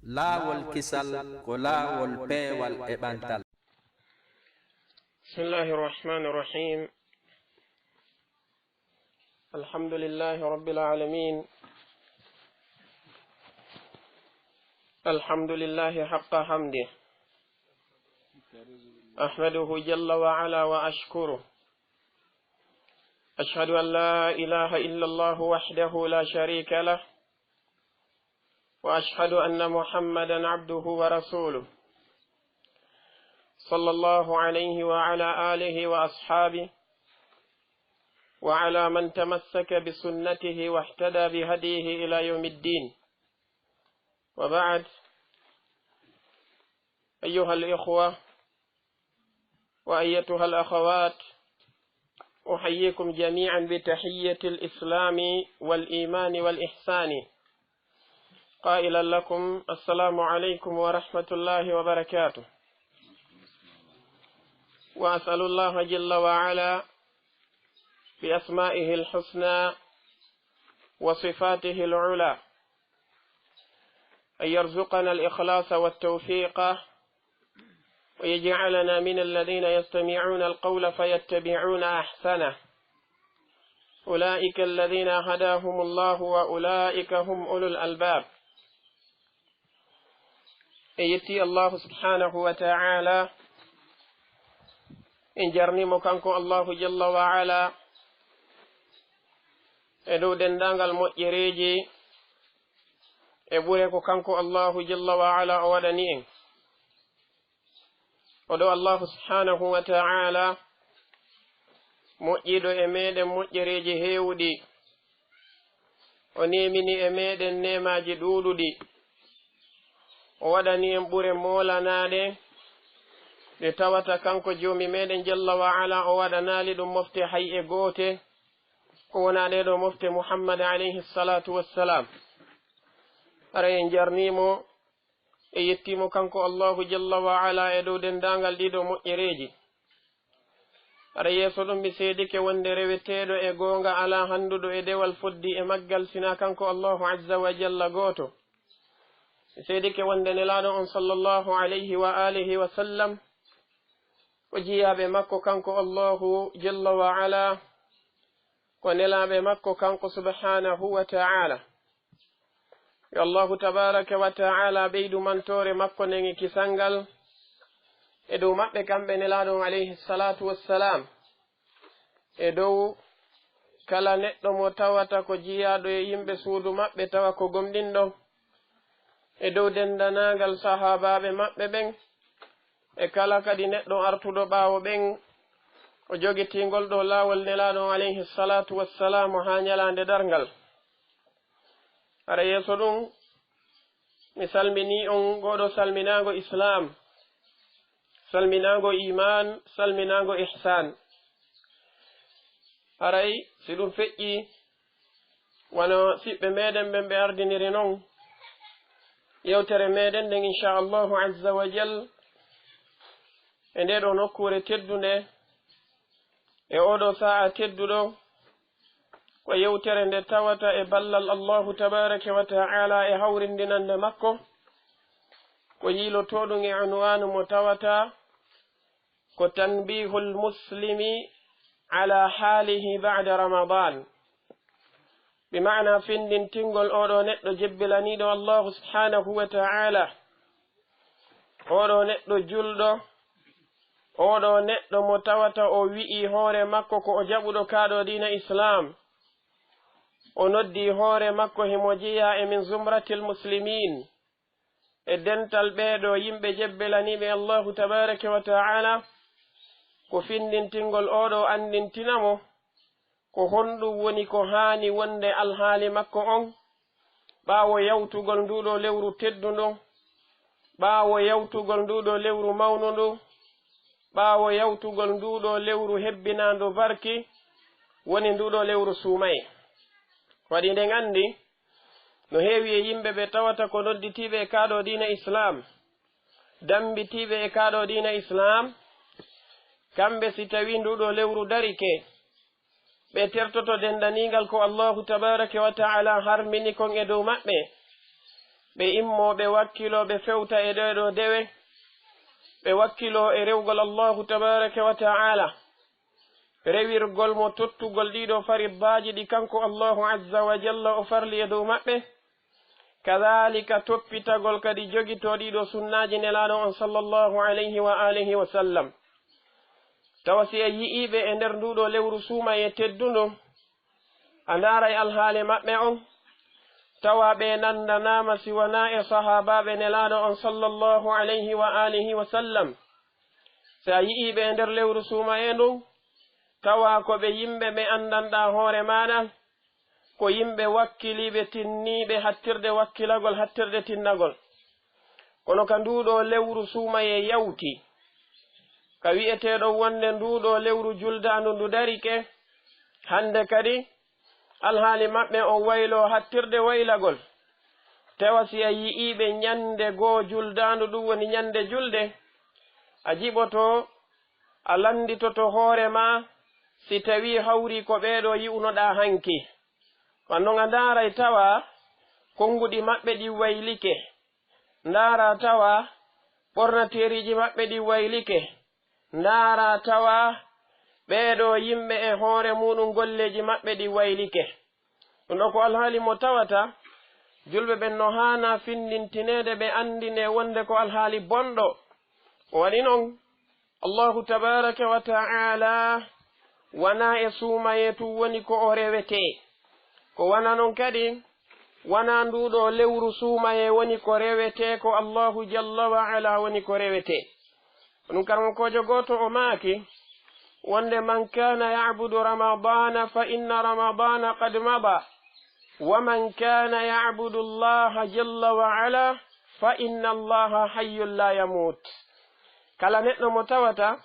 laawol kisal ko laawol peewal e ɓantal. Bismillahi rahmani rahim. Alhamdulillahi rabbil alamin. Alhamdulillahi haqqa hamdi. Ahmaduhu jalla wa ala wa ashkuru. Ashhadu an la ilaha illa Allah wahdahu la sharika lah. وأشهد أن محمدا عبده ورسوله صلى الله عليه وعلى آله وأصحابه وعلى من تمسك بسنته واهتدى بهديه إلى يوم الدين. وبعد، أيها الإخوة وأيتها الأخوات، أحييكم جميعا بتحية الإسلام والإيمان والإحسان، قائلا لكم السلام عليكم ورحمة الله وبركاته. وأسأل الله جل وعلا بأسمائه الحسنى وصفاته العلى أن يرزقنا الإخلاص والتوفيق، ويجعلنا من الذين يستمعون القول فيتبعون أحسنه، أولئك الذين هداهم الله وأولئك هم أولو الألباب. يتي الله سبحانه وتعالى إن جرنيمو كانكو الله جل وعلا إدو دندانغال مؤجريجي إبوريكو كانكو الله جل وعلا أودنين ودو الله سبحانه وتعالى مؤجدو إميد مؤجريجي هيودي ونيمني إميد نيماجي دودو دي o waɗani en ɓure molanade nde tawata kanko joomi meɗen jalla wa ala o waɗanali ɗum mofte hay e goote ko wona ɗeɗo mofte muhammad alayhi salatu wassalam. ara en jarnimo e yettimo kanko allahu jalla wa ala e dow dendangal ɗiɗo moƴƴereji. ara yeeso ɗum mi seedike wonde reweteɗo e gonga ala handuɗo e dewal foddi e maggal sina kanko allahu azza wa jalla gooto. seedike wonde nelaɗo on sallallahu alayhi wa alihi wa sallam ko jiyaɓe makko kanko allahu jalla wa ala, ko nelaɓe makko kanko subhanahu wa ta'ala. yo allahu tabaraka wa ta'ala ɓeydu mantore makko nenge kisangal e dow maɓɓe kamɓe nelaɗon alayhi salatu wassalam, e dow kala neɗɗo mo tawata ko jiyaɗo e yimɓe suudu maɓɓe tawa ko gomɗinɗo, e dow dendanagal sahabaɓe maɓɓe ɓen, e kala kadi neɗɗo artuɗo ɓaawo ɓen o jogitingol ɗo laawol nelaɗo alayhi salatu wassalamu ha ñalande dargal. ara yeeso ɗum mi salmini on goɗo salminago islam, salminago iman, salminago ihsan. aray si ɗum feƴƴi wono siɓɓe meɗen ɓen ɓe ardiniri noon yewtere meɗen nden inchallahu azza wa jal e ndeɗo nokkure teddunde e oɗo sa'a tedduɗo ko yewtere nde tawata e ballal allahu tabaraka wa ta'ala e hawrindinande makko, ko yilotoɗum e unwanu mo tawata ko tanbihul muslimi ala halihi ba'da ramadan, bima'na findintingol oɗo neɗɗo jebbilaniɗo allahu subhanahu wa ta'ala, oɗo neɗɗo julɗo, oɗo neɗɗo mo tawata o wi'i hoore makko ko o jaɓuɗo kaɗo dina islam, o noddi hoore makko himo jeeya e min zumratil muslimin, e dental ɓeɗo yimɓe jebbilaniɓe allahu tabaraka wa ta'ala, ko findintingol oɗo andintinamo ko honɗum woni ko haani wonde alhaali makko on ɓaawo yawtugol nduɗo lewru tedduɗo, ɓaawo yawtugol nduɗo lewru mawnuɗo, ɓaawo yawtugol nduɗo lewru hebbinando barki woni nduɗo lewru suumaye. waɗi nden andi no heewi e yimɓe ɓe tawata ko nodditiɓe e kaɗo dina islam, dambitiɓe e kaɗo dina islam, kamɓe si tawi nduɗo lewru darike ɓe tertoto dendanigal ko allahu tabaraka wa ta'ala harmini kon e dow maɓɓe, ɓe immoɓe wakkilo ɓe fewta e ɗeɗo dewe ɓe wakkilo e rewgol Allahu tabaraka wa ta'ala rewirgol mo tottugol ɗiɗo fariddaji ɗi kanko Allahu azza wa jalla o farli e dow maɓɓe kadhalika toppitagol kadi jogito ɗiɗo sunnaji nelaɗo on sallallahu alayhi wa alihi wa sallam tawa si a yi'iɓe e nder nduɗo lewru suuma e teddundu a ndaray alhaali maɓɓe on tawa ɓe nandanama siwana e sahabaɓe nelaɗo on sallallahu alayhi wa alihi wa sallam si a yi'iɓe e nder lewru suuma e ndu tawa ko ɓe yimɓe ɓe andanɗa hoore maɗa ko yimɓe wakkiliɓe tinniɓe hattirde wakkilagol hattirde tinnagol kono ka nduɗo lewru suumaye yawti ka wi'eteɗo wonde nduɗo lewru juldandu ndu darike hande kadi alhaali maɓɓe o waylo hattirde waylagol tawa si a yi'iɓe ñande goo juldandu ɗum woni ñande julde a jiɓoto a landitoto hoore ma si tawi hawri ko ɓeɗo yi'unoɗa hanki wanno a ndaray tawa konguɗi maɓɓe ɗi waylike ndara tawa ɓornateriji maɓɓe ɗi waylike ndara tawa ɓeɗo yimɓe e hoore muɗum golleji maɓɓe ɗi waylike ɗum ɗo ko alhaali mo tawata julɓe ɓen no hana findintinede ɓe andine wonde ko alhaali bonɗo o waɗi noon Allahu tabaraka wa ta'ala wana e suumayetu woni ko o rewete ko wana noon kadi wana nduɗo lewru suumaye woni ko rewete ko Allahu jalla wa ala woni ko rewete ɗum karmokojo goto o maaki wonde man kana ya'budu ramadana fa inna ramadana qad mada wa man kana ya'budu allaha jalla wa ala fa inna allaha hayyun la yamut kala neɗɗo mo tawata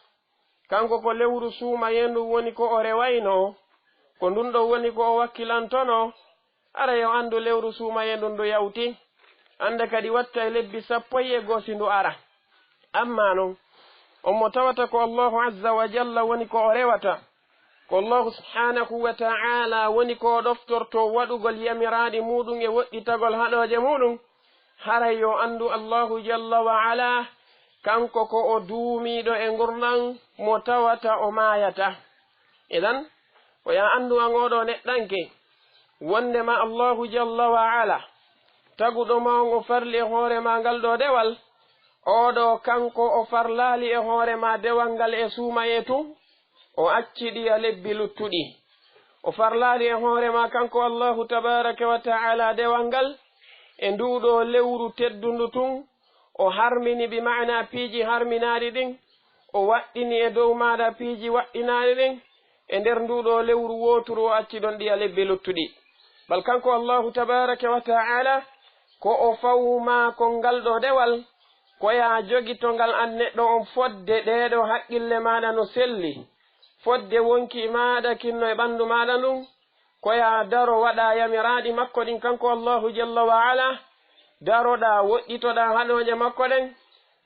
kanko ko lewru suumaye ndu woni ko o rewayno ko ndun ɗo woni ko o wakkilantono ara yo andu lewru suumaye ndun ndu yawti ande kadi watta e lebbi 11 si ndu ara amma noon on mo tawata ko Allahu azza wa jalla woni ko o rewata ko Allahu subhanahu wa ta'ala woni ko o ɗoftorto waɗugol yamiraɗi muɗum e woɗɗitagol haɗoje muɗum haray yo andu Allahu jalla wa ala kanko ko o duumiɗo e gurnan mo tawata o mayata idan o ya andu an oɗo neɗɗanke wondema Allahu jalla wa ala taguɗo ma on o farli e hoore ma ngal ɗo dewal oɗo kanko o farlali e hoore ma dewal ngal e suumayetu o acciɗi a lebbi luttuɗi o farlali e hoore ma kanko Allahu tabaraka wa ta'ala dewal ngal e nduɗo lewru teddundu tun o harmini bi ma'na piiji harminaɗi ɗin o waɗɗini e dow maɗa piiji waɗɗinaɗi ɗin e nder nduɗo lewru woturu o acci ɗon ɗi a lebbi luttuɗi bal kanko Allahu tabaraka wa ta'ala ko o fawma ko ngal ɗo dewal ko ya jogito ngal an neɗɗo on fodde ɗeɗo haqqille maɗa no selli fodde wonki maɗa kinno e ɓandu maɗa ndun ko ya daro waɗa yamiraɗi makko ɗin kanko Allahu jalla wa ala daroɗa woɗɗitoɗa haɗoje makko ɗen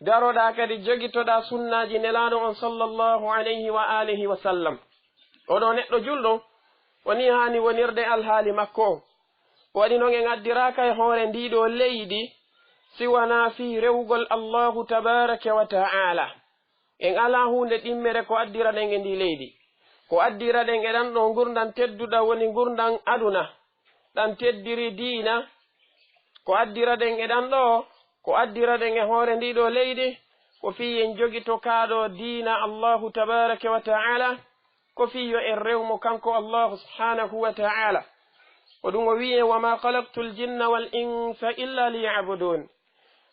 daroɗa kadi jogitoɗa sunnaji nelaɗo on sallallahu alayhi wa alihi wa sallam oɗo neɗɗo julɗo woni hani wonirde alhaali makko ko waɗi noon en addiraka e hoore ndiɗo leydi siwana fi rewgol Allahu tabaraka wa ta'ala en ala hunde ɗimmere ko addira ɗen e ndi leydi ko addira ɗen e ɗan ɗo gurdan tedduɗa woni gurdan aduna ɗan teddiri diina ko addira ɗen e ɗan ɗo ko addira ɗen e hoore ndiɗo leydi ko fi en jogito kaɗo diina Allahu tabaraka wa ta'ala ko fi yo en rewmo kanko Allahu subhanahu wa ta'ala ko ɗum o wi'e wa ma khalaqtu ljinna wal insa illa liya'budun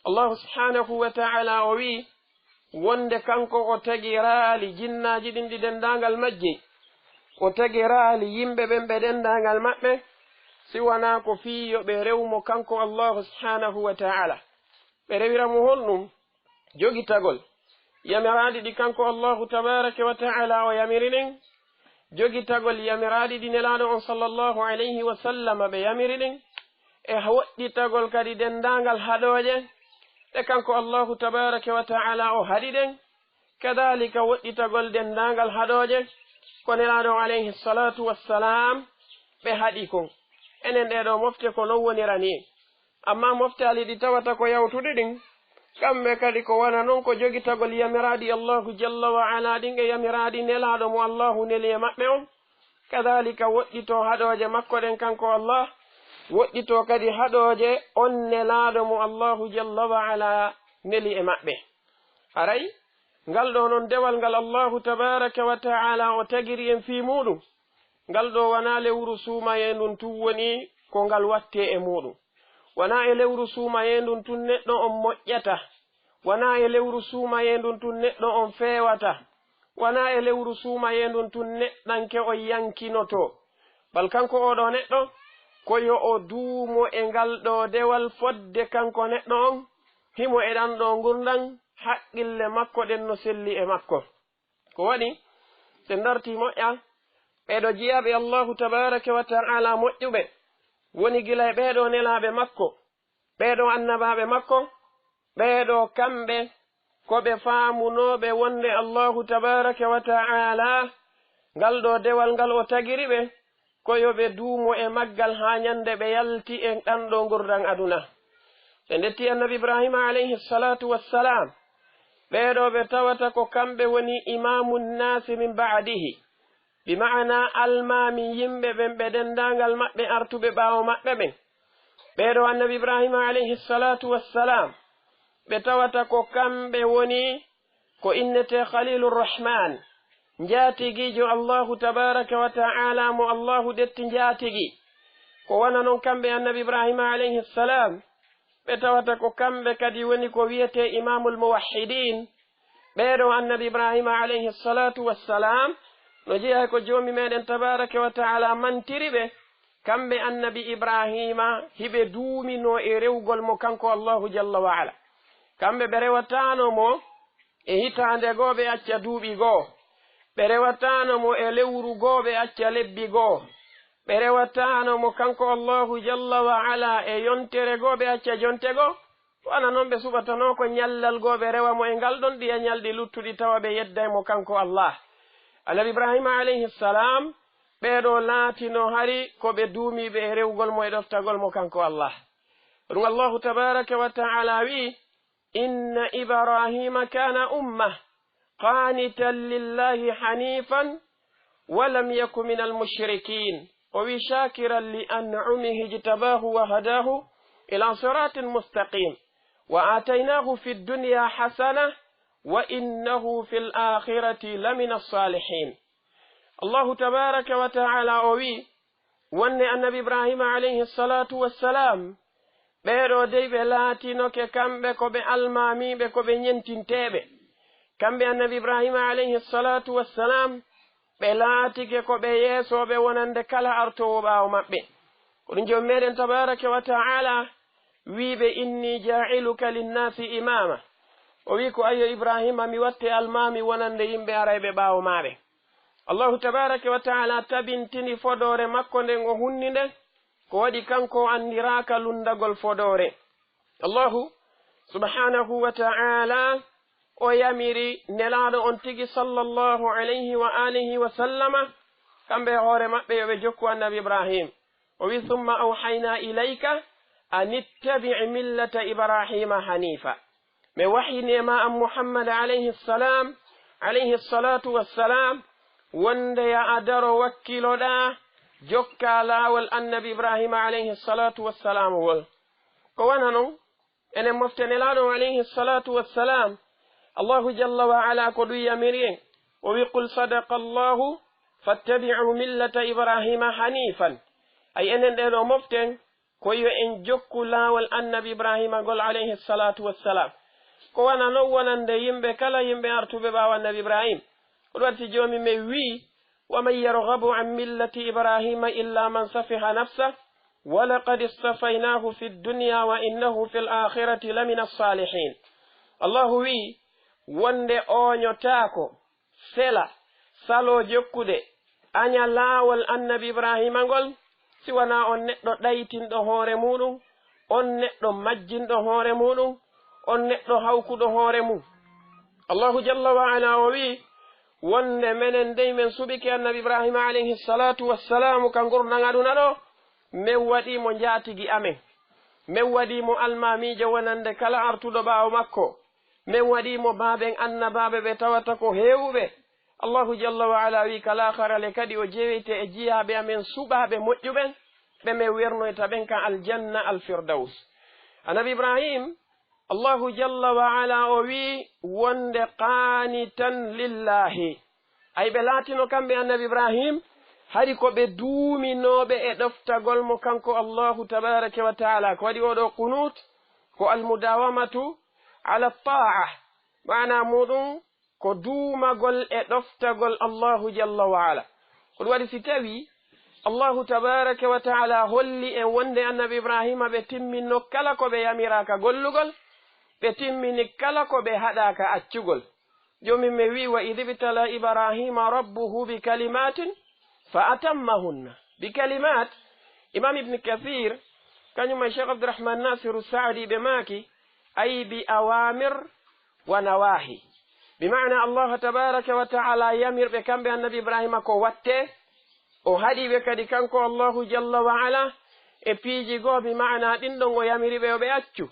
Allahu subhanahu wa ta'ala o wi wonde kanko o tagirali jinnaji ɗin ɗi dendagal majje o tagirali yimɓe ɓen ɓe dendagal maɓɓe siwana ko fiyo ɓe rewmo kanko Allahu subhanahu wa ta'ala ɓe rewiramo honɗum jogitagol yamiraɗi ɗi kanko Allahu tabaraka wa ta'ala o yamiri ɗin jogitagol yamiraɗi ɗi nelaɗo on sallallahu alayhi wa sallam ɓe yamiri ɗin e woɗɗitagol kadi dendagal haɗoje ɗe kanko Allahu tabaraka wa ta'ala o haɗi ɗen kadhalika woɗɗitagol dendagal haɗoje ko nelaɗo alayhi salatu wassalam ɓe haɗi kon enen ɗeɗo mofte ko non wonirani amma moftali ɗi tawata ko yawtude ɗin kamɓe kadi ko wana noon ko jogitagol yamiradi allahu jalla wa ala ɗin e yamiradi nelaɗo mo allahu neli e maɓɓe on kadalika woɗɗito haɗoje makko ɗen kanko Allah woɗɗito kadi haɗoje on nelaɗo mo allahu jalla wa ala neli e maɓɓe haray ngal ɗo noon dewal ngal allahu tabaraka wa taala o tagiri en fi muɗum ngal ɗo wana lewru suumayendun tun woni ko ngal watte e muɗum wana e lewru suumayendun tun neɗɗo on moƴƴata wana e lewru suumayendun tun neɗɗo on fewata wana e lewru suumayendun tun neɗɗanke o yankinoto bal kanko oɗo neɗɗo koyo o duumo e ngal ɗo dewal fodde kanko neɗɗo on himo e ɗan ɗo gurdan haqqille makko ɗen no selli e makko ko waɗi se darti moƴƴa ɓeɗo jiyaɓe allahu tabaraka wa taala moƴƴuɓe woni gila e ɓeɗo nelaɓe makko ɓeɗo annabaɓe makko ɓeɗo kamɓe koɓe faamunoɓe wonde allahu tabaraka wa taala ngal ɗo dewal ngal o tagiri ɓe koyoɓe duumo e maggal ha ñande ɓe yalti e ɗan ɗo gurdan aduna ɓe ndetti annabi ibrahima alayhi salatu wassalam ɓeɗo ɓe tawata ko kamɓe woni imamu nnasi min ba'dihi bima'ana almami yimɓe ɓen ɓe dendangal maɓɓe artuɓe ɓaawo maɓɓe ɓen ɓeɗo annabi ibrahima alayhi salatu wassalam ɓe tawata ko kamɓe woni ko innete khalilurrahman njatigijo allahu tabaraka wa ta'ala mo allahu detti njatigi ko wana noon kamɓe annabi ibrahima alayhi salam ɓe tawata ko kamɓe kadi woni ko wiyete imamul muwahhidin ɓeɗo annabi ibrahima alayhi salatu wassalam no jeeya ko joomi meɗen tabaraka wa taala mantiri ɓe kamɓe annabi ibrahima hiɓe duumino e rewgol mo kanko allahu jalla wa ala kamɓe ɓe rewatano mo e hitande goo ɓe acca duuɓi goo ɓe rewatano mo e lewru goo ɓe acca lebbi goo ɓe rewatano mo kanko allahu jalla wa ala e yontere goo ɓe acca jonte goo wana noon ɓe suɓatano ko ñallal goo ɓe rewa mo e ngal ɗon ɗiya ñalɗi luttuɗi tawa ɓe yedday mo kanko allah annabi ibrahima alayhi salam ɓeɗo laatino hari ko ɓe duumiɓe e rewgol mo e ɗoftagol mo kanko allah ɗum allahu tabaraka wa taala wi inna ibrahima kana ummah qanitan lillahi hanifan walam yaku min almushrikin o wi shakiran li an'umihi ijtabahu wa hadahu ila siratin mustaqim wa ataynahu fi dunya hasana wa innahu fil akhirati lamina salihin allahu tabaraka wa taala o wi wonne annabi ibrahima alayhi salatu wassalam ɓeɗo dey ɓe laatinoke kamɓe ko ɓe almamiɓe ko ɓe ñentinteɓe kamɓe annabi ibrahima alayhi salatu wassalam ɓe laatike ko ɓe yeesoɓe wonande kala artowo ɓaawo maɓɓe ko ɗum joom meɗen tabaraka wa taala wiɓe inni ja'iluka linnasi imama o wi ko ayo ibrahima mi watte almami wonande yimɓe arayɓe ɓaawo maɓe allahu tabaraka wa taala tabintini fodore makko nden o hunni nde ko waɗi kanko andiraka lundagol fodore allahu subhanahu wa ta'ala o yamiri nelaɗo on tigi sallallahu alayhi wa alihi wa sallama kamɓe hoore maɓɓe yoɓe jokku annabi ibrahim o wi thumma awhayna ilayka an ittabi' millata ibrahima hanifa mi wahinema an muhammad alayhi salam alayhi salatu wassalam wonde ya adaro wakkiloɗa jokka laawol annabi ibrahima alayhi salatu wassalam wol ko wana noon enen mofte nelaɗo alayhi salatu wassalam allahu jalla wa ala ko ɗum yamiri en o wi qul sadaqa allahu fattabi'u millata ibrahima hanifan ay enen ɗeɗo moften koyo en jokku laawol annabi ibrahima gol alayhi salatu wassalam ko wana noon wonande yimɓe kala yimɓe artuɓe ɓaawo annabi ibrahim ko ɗum watti joomi me wi waman yarghabu an millati ibrahima illa man safiha nafsah walaqad istafaynahu fi dunya wa innahu fi l akhirati lamina alsalihin allahu wi wonde oñotaako sela salo jokkude aña laawol annabi ibrahima ngol si wona on neɗɗo ɗaytinɗo hoore muɗum on neɗɗo majjinɗo hoore muɗum on neɗɗo hawkuɗo hoore mum allahu jalla wa ala o wi wonde menen dey men suɓike annabi ibrahima alayhi salatu wassalamu ka gurdan aduna ɗo min waɗimo jaatigi amen min waɗimo almamijo wonande kala artuɗo ɓaawo makko min waɗimo baaben annabaɓe ɓe tawata ko heewɓe allahu jalla wa ala wi kala harale kadi o jewite e jiyaɓe amen suɓaɓe moƴƴuɓen ɓe min wernoyta ɓen kan aljanna alfirdaus annabi ibrahim allahu jalla wa ala o wi wonde qanitan lillahi ay ɓe laatino kamɓe annabi ibrahim hari ko ɓe duuminoɓe e ɗoftagol mo kanko allahu tabaraka wa taala ko waɗi oɗo qunut ko almudawamatu ala ta'a mana muɗum ko duumagol e ɗoftagol allahu jalla wa ala ko ɗum waɗi si tawi allahu tabaraka wa taala holli en wonde annabi ibrahima ɓe timminno kala ko ɓe yamiraka gollugol ɓe timmini kala ko ɓe haɗaka accugol jomin mi wi wa id ibtala ibrahima rabbuhu bi kalimatin fa atammahunna bi kalimat imam ibne kathir kañum e cheikh abdourahman nasiru saadi ɓe maaki ay bi awamir wa nawahi bi mana allah tabaraka wa taala yamirɓe kamɓe annabi ibrahima ko watte o haɗiɓe kadi kanko allahu jalla wa ala e piiji goo bi mana ɗin ɗon o yamiriɓe o ɓe accu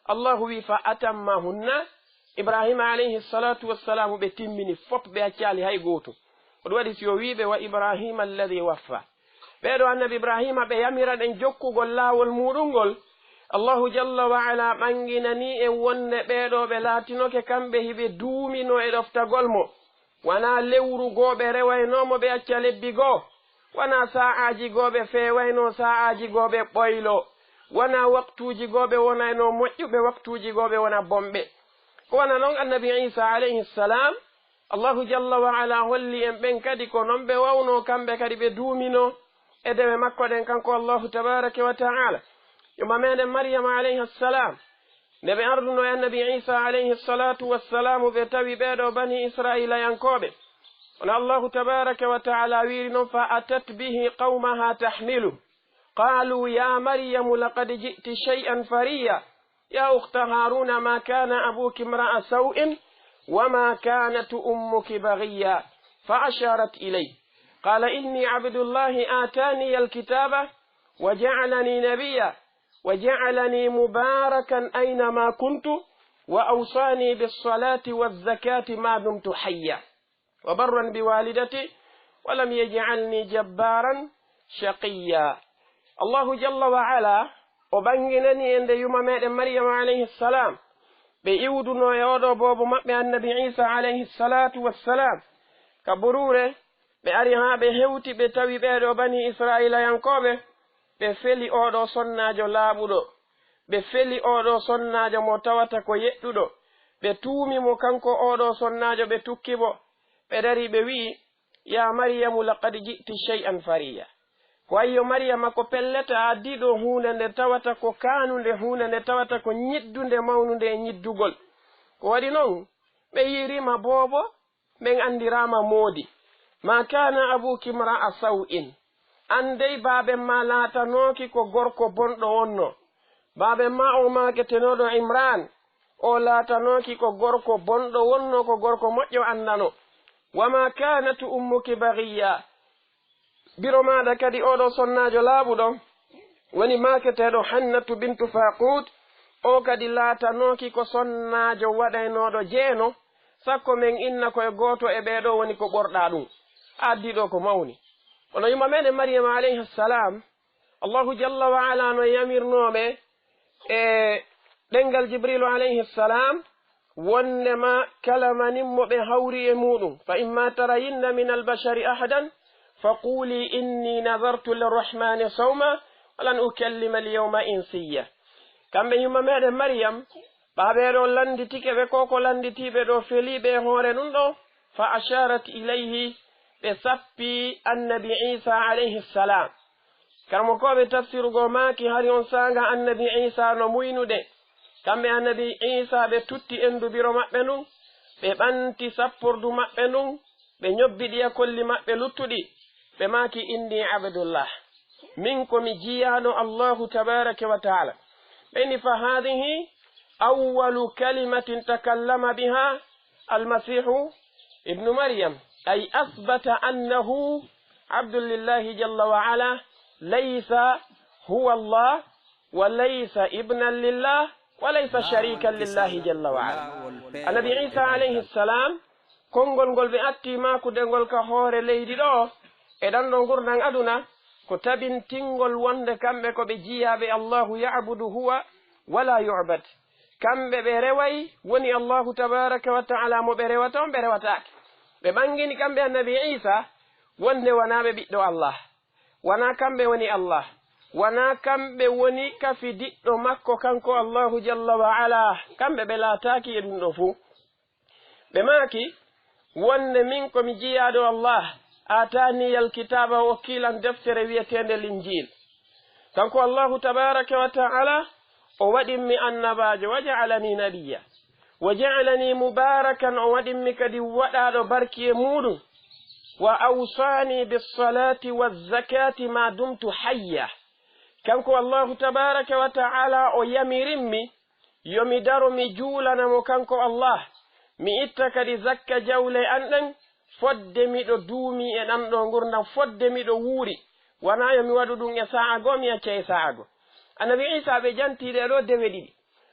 allahu wi fa atammahunna ibrahima alayhi salatu wassalamu ɓe timmini fop ɓe accali hay gooto ko ɗum waɗi si o wiɓe wa ibrahima alladi waffa ɓeɗo annabi ibrahima ɓe yamira ɗen jokkugol laawol muɗum ngol allahu jalla wa ala ɓanginani en wonde ɓeɗo ɓe laatinoke kamɓe hiɓe duumino e ɗoftagol mo wona lewru goo ɓe rewaynomo ɓe acca lebbi goo wona sa'aji goo ɓe fewayno sa'aji goo ɓe ɓoylo wona waktuji goo ɓe wonayno moƴƴuɓe waktuji goo ɓe wona bomɓe ko wana noon annabi isa alayhi salam allahu jalla wa ala holli en ɓen kadi ko noon ɓe wawno kamɓe kadi ɓe duumino e dewe makko ɗen kanko allahu tabaraka wa taala yoma meɗen maryama alayhi ssalam nde ɓe arduno e annabi isa alayhi salatu wassalamu ɓe tawi ɓeɗo bani israila yankoɓe ono allahu tabaraka wa taala wiri noon fa atat bihi qawmaha tahmilu qalu ya maryamu laqad ji'ti shay'an fariya ya ukhta haruna ma kana abuki imra'a saw'in wama kanat ummuki baghiya fa asharat ilayhi qala inni abdullahi atani alkitaba وجعلني نبيا وجعلني مباركا أينما كنت وأوصاني بالصلاة والزكاة ما دمت حيا وبرا بوالدتي ولم يجعلني جبارا شقيا الله جل وعلا وبنجنني عند يوم مريم عليه السلام بيودنو يودو بوبو مبي النبي عيسى عليه الصلاة والسلام كبروره بأريها بهوتي بتوي بيدو بني إسرائيل ينكوبه ɓe feli oɗo sonnajo laaɓuɗo ɓe feli oɗo sonnajo mo tawata ko yeɗɗuɗo ɓe tuumi mo kanko oɗo sonnajo ɓe tukki mo ɓe dari ɓe wi'i ya maryamu laqad ji'ti shay'an fariya ko ayyo maryama ko pelleta addiɗo hunde nde tawata ko kanude hunde nde tawata ko ñiddunde mawnude e ñiddugol ko waɗi noon ɓe yirima boobo ɓen andirama moodi ma kana abuki imra'a saw'in andey baaben ma laatanoki ko gorko bonɗo wonno baaben ma o maketenoɗo imran o laatanoki ko gorko bonɗo wonno ko gorko moƴƴo andano wama kanat ummuki baghiya biro maɗa kadi oɗo sonnajo laaɓuɗo woni maketeɗo hannatu bintu faqud o kadi laatanoki ko sonnajo waɗaynoɗo jeeno sakko men inna koye goto e ɓeɗo woni ko ɓorɗa ɗum addiɗo ko mawni ono yuma meɗen maryama alayhi salam allahu jalla wa ala no yamirnoɓe e ɗengal jibrilu alayhi salam wonnema kala manimmo ɓe hawri e muɗum fa imma tarayinna min albashari ahadan faquli inni nadartu lirrahmani sawma walan ukallima alyawma insiya kamɓe yuma meɗen maryam ɓaɓeɗo landitike ɓe koko landitiɓe ɗo feliɓe hoore ɗum ɗo fa asharat ilayhi ɓe sappi annabi isa alayhi salam karmo koɓe tafsirugo maaki hari on sanga annabi isa no muynude kamɓe annabi isa ɓe tutti endubiro maɓɓe ndun ɓe ɓanti sappurdu maɓɓe ndun ɓe ñobbiɗiya kolli maɓɓe luttuɗi ɓe maaki inni abdullah min komi jiyaɗo allahu tabaraka wa taala ɓeni fa hadihi awalu kalimatin takallama biha almasihu ibnu maryam أي أثبت أنه عبد لله جل وعلا ليس هو الله وليس ابنا لله وليس شريكا لله جل وعلا. النبي عيسى عليه السلام kongol gol ɓe atti makudengol ka hoore leydi ɗo e ɗan ɗo gurdan aduna ko tabintingol wonde kamɓe ko ɓe jiyaɓe allahu yabudu huwa wala yu'bad. kamɓe ɓe reway woni allahu tabaraka wa taala mo ɓe rewata on ɓe rewatake. ɓe ɓangini kamɓe annabi isa wonde wona ɓe ɓiɗɗo allah, wona kamɓe woni allah, wona kamɓe woni kafi diɗɗo makko kanko allahu jalla wa ala. kamɓe ɓe laataki e ɗum ɗo fuu. ɓe maaki wonde min komi jiyaɗo allah ataniyal kitaba wakkilan deftere wiyetende linjil. kanko allahu tabaraka wa taala o waɗinmi annabajo wa ja'alani nabiya wa ja'alani mubarakan, o waɗinmi kadi waɗaɗo barki e muɗum. wa awsani bisalati wazakati ma dumtu hayya. kanko allahu tabaraka wa taala o yamirinmi yomi daro mi juulanamo kanko allah, mi itta kadi zakka jawle an ɗen fodde miɗo duumi e ɗan ɗo gurdam, fodde miɗo wuuri, wona yomi waɗu ɗum e sa'a goo mi acca e sa'a goo. annabi isa ɓe jantiɗe ɗo dewe ɗiɗi,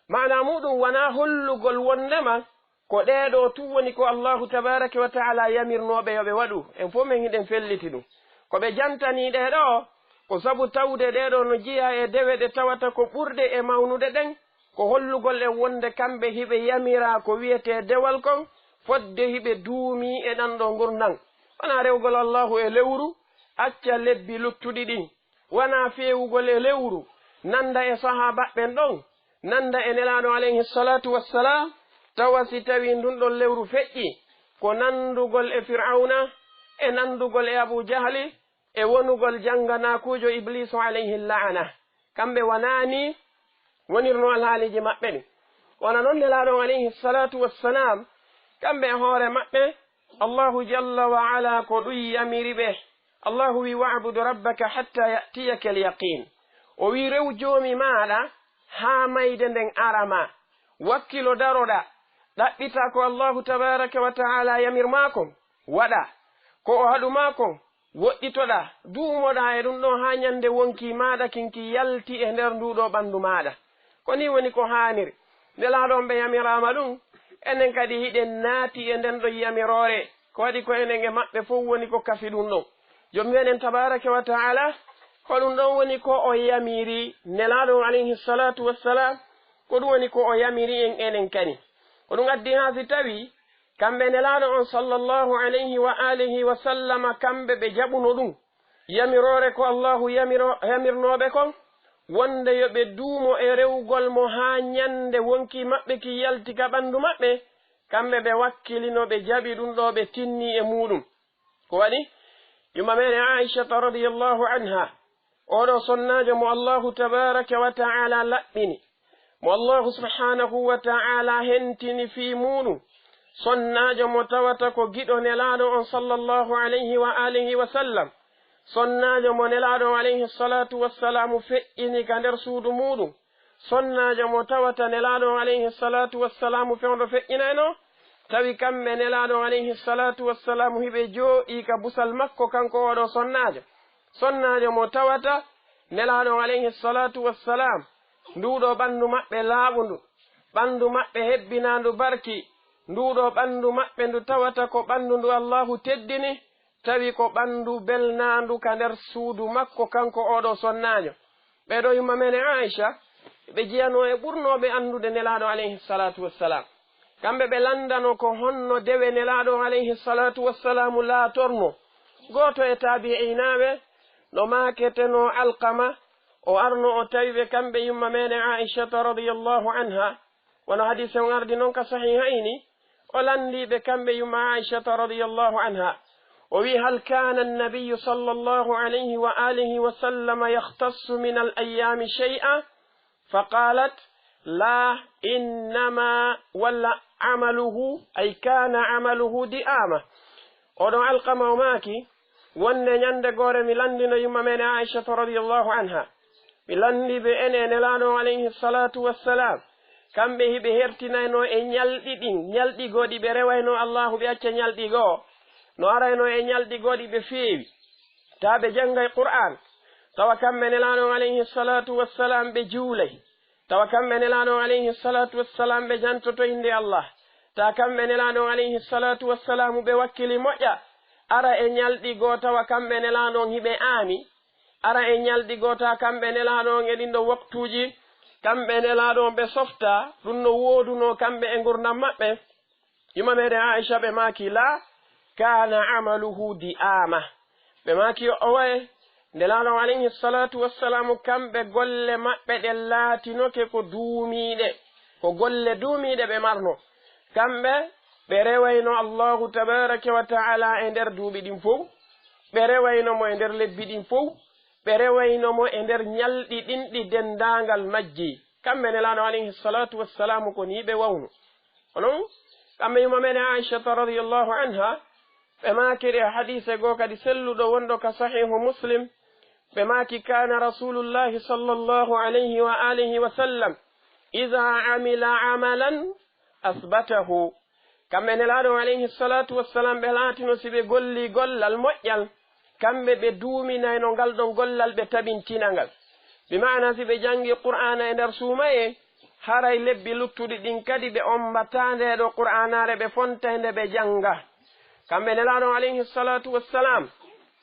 mana muɗum wona hollugol wondema ko ɗeɗo tu woni ko allahu tabaraka wa taala yamirnoɓe yoɓe waɗu. en fof min hiɗen felliti ɗum ko ɓe jantaniɗe ɗo ko sabu tawde ɗeɗo no jiya e dewe ɗe tawata ko ɓurɗe e mawnude ɗen ko hollugol en wonde kamɓe hiɓe yamira ko wiyete dewal kon fodde hiɓe duumi e ɗan ɗo gurdan. wona rewgol allahu e lewru acca lebbi luttuɗi ɗin, wona fewugol e lewru nanda e sahabaɓen ɗon, nanda e nelaɗo alayhi salatu wassalam, tawa si tawi ndun ɗon lewru feƴƴi ko nandugol e fir'auna e nandugol e abu jahli e wonugol janganakujo iblisu alayhi la'ana. kamɓe wonani wonirno alhaaliji maɓɓe ɗi. wona noon nelaɗo alayhi salatu wassalam kamɓe e hoore maɓɓe allahu jalla wa ala ko ɗum yamiri ɓe. allahu wi wa'budu rabbaka hatta ya'tiyaka alyaqin. o wi rew joomi maɗa ha mayde nden arama, wakkilo daroɗa ɗaɓɓita ko allahu tabaraka wa taala yamirmakon waɗa, ko o haɗumakon woɗɗitoɗa, duumoɗa e ɗum ɗo ha ñande wonki maɗa kinki yalti e nder nduɗo ɓandu maɗa. ko ni woni ko haniri. nelaɗon ɓe yamirama ɗum, enen kadi hiɗen naati e nden ɗo yamirore, ko waɗi ko enen e maɓɓe fof woni ko kafi ɗum ɗon. joom wi'enen tabaraka wa taala ko ɗum ɗon woni ko o yamiri nelaɗo alayhi salatu wassalam, ko ɗum woni ko o yamiri en enen kani. ko ɗum addi ha si tawi kamɓe nelaɗo on sallallahu alayhi wa alihi wa sallama kamɓe ɓe jaɓuno ɗum yamirore ko allahu yamirnoɓe kon, wonde yoɓe duumo e rewgol mo ha ñande wonki maɓɓe ki yalti ka ɓandu maɓɓe, kamɓe ɓe wakkilino ɓe jaɓi ɗum ɗo ɓe tinni e muɗum. ko waɗi yumma mene aishata radiyallahu anha, oɗo sonnajo mo allahu tabaraka wa taala laɓɓini, mo allahu subhanahu wa taala hentini fi muɗum, sonnajo mo tawata ko giɗo nelaɗo on sallallahu alayhi wa alihi wa sallam, sonnajo mo nelaɗo alayhi salatu wassalamu feƴƴini ka nder suudu muɗum, sonnajo mo tawata nelaɗo alayhi salatu wassalamu fewɗo feƴƴinayno, tawi kamɓe nelaɗo alayhi salatu wassalamu hiɓe jooɗi ka busal makko kanko oɗo sonnajo mo tawata nelaɗo alayhi salatu wassalam nduɗo ɓandu maɓɓe laaɓundu, ɓandu maɓɓe hebbinandu barki, nduɗo ɓandu maɓɓe ndu tawata ko ɓandu ndu allahu teddini, tawi ko ɓandu belnandu ka nder suudu makko kanko oɗo sonnajo. ɓeɗo yumma mene aicha ɓe jiyano e ɓurnoɓe andude nelaɗo alayhi salatu wassalam. kamɓe ɓe landano ko honno dewe nelaɗo alayhi salatu wassalamu laatorno. goto e tabi'inaɓe no maketeno alqama o arno o tawiɓe kamɓe yumma mene aishata radiyallahu anha, wono hadise on ardi noon ka sahihayni, o landiɓe kamɓe yumma aishata radiyallahu anha. o wi hal kana annabiyu sallallahu alayhi wa alihi wa sallama yahtassu min al ayami shay'a, faqalat la innama walla amaluhu ay kana amaluhu di'ama. oɗon alqama o maaki wonde ñande gore mi landino yumma mene aishata radiyallahu anha, mi landiɓe ene nelaɗo alayhi salatu wassalam kamɓe hiɓe hertinayno e ñalɗi ɗin, ñalɗigoɗi ɓe rewayno allahu ɓe acca ñalɗigo, no arayno e ñalɗigoɗi ɓe feewi, ta ɓe jangay qur'an, tawa kamɓe nelaɗon alayhi salatu wassalam ɓe juulay tawa kamɓe nelaɗon alayhi salatu wassalam ɓe jantoto inde Allah ta kamɓe nelaɗon alayhi salatu wassalamu ɓe wakkili moƴƴa ara e ñalɗigo tawa kamɓe nelaɗon hiɓe aami ara e ñalɗigo ta kamɓe nelaɗon e ɗin ɗo waktuji kamɓe nelaɗon ɓe softa ɗum no wooduno kamɓe e gurdam maɓɓe yuma meɗen Aisha ɓe maaki la kana amaluhu di'ama ɓe maaki o waye nelaɗon alayhi salatu wassalamu kamɓe golle maɓɓe ɗe laatinoke ko duumiɗe ko golle duumiɗe ɓe marno kamɓe ɓe rewayno Allahu tabaraka wa ta'ala e nder duuɓi ɗin fof ɓe rewayno mo e nder lebbi ɗin fof ɓe rewayno mo e nder ñalɗi ɗin ɗi dendagal majji kamɓe nelaɗo alayhi salatu wassalamu ko ni ɓe wawno onon kamɓe yuma meɗen aishata radiyallahu anha ɓe maakiri hadise goo kadi selluɗo wonɗo ka sahihu muslim ɓe maaki kana rasulullahi sallallahu alayhi wa alihi wa sallam ida amila amalan asbatahu kamɓe nelaɗo alayhi salatu wassalam ɓe laatino si ɓe golli gollal moƴƴal kamɓe ɓe duuminayno ngal ɗon gollal ɓe tabintinangal bimana si ɓe jangi qur'ana e nder suumaye haray lebbi luttuɗi ɗin kadi ɓe ombata ndeɗo qur'anare ɓe fonta nde ɓe janga kamɓe nelaɗo alayhi salatu wassalam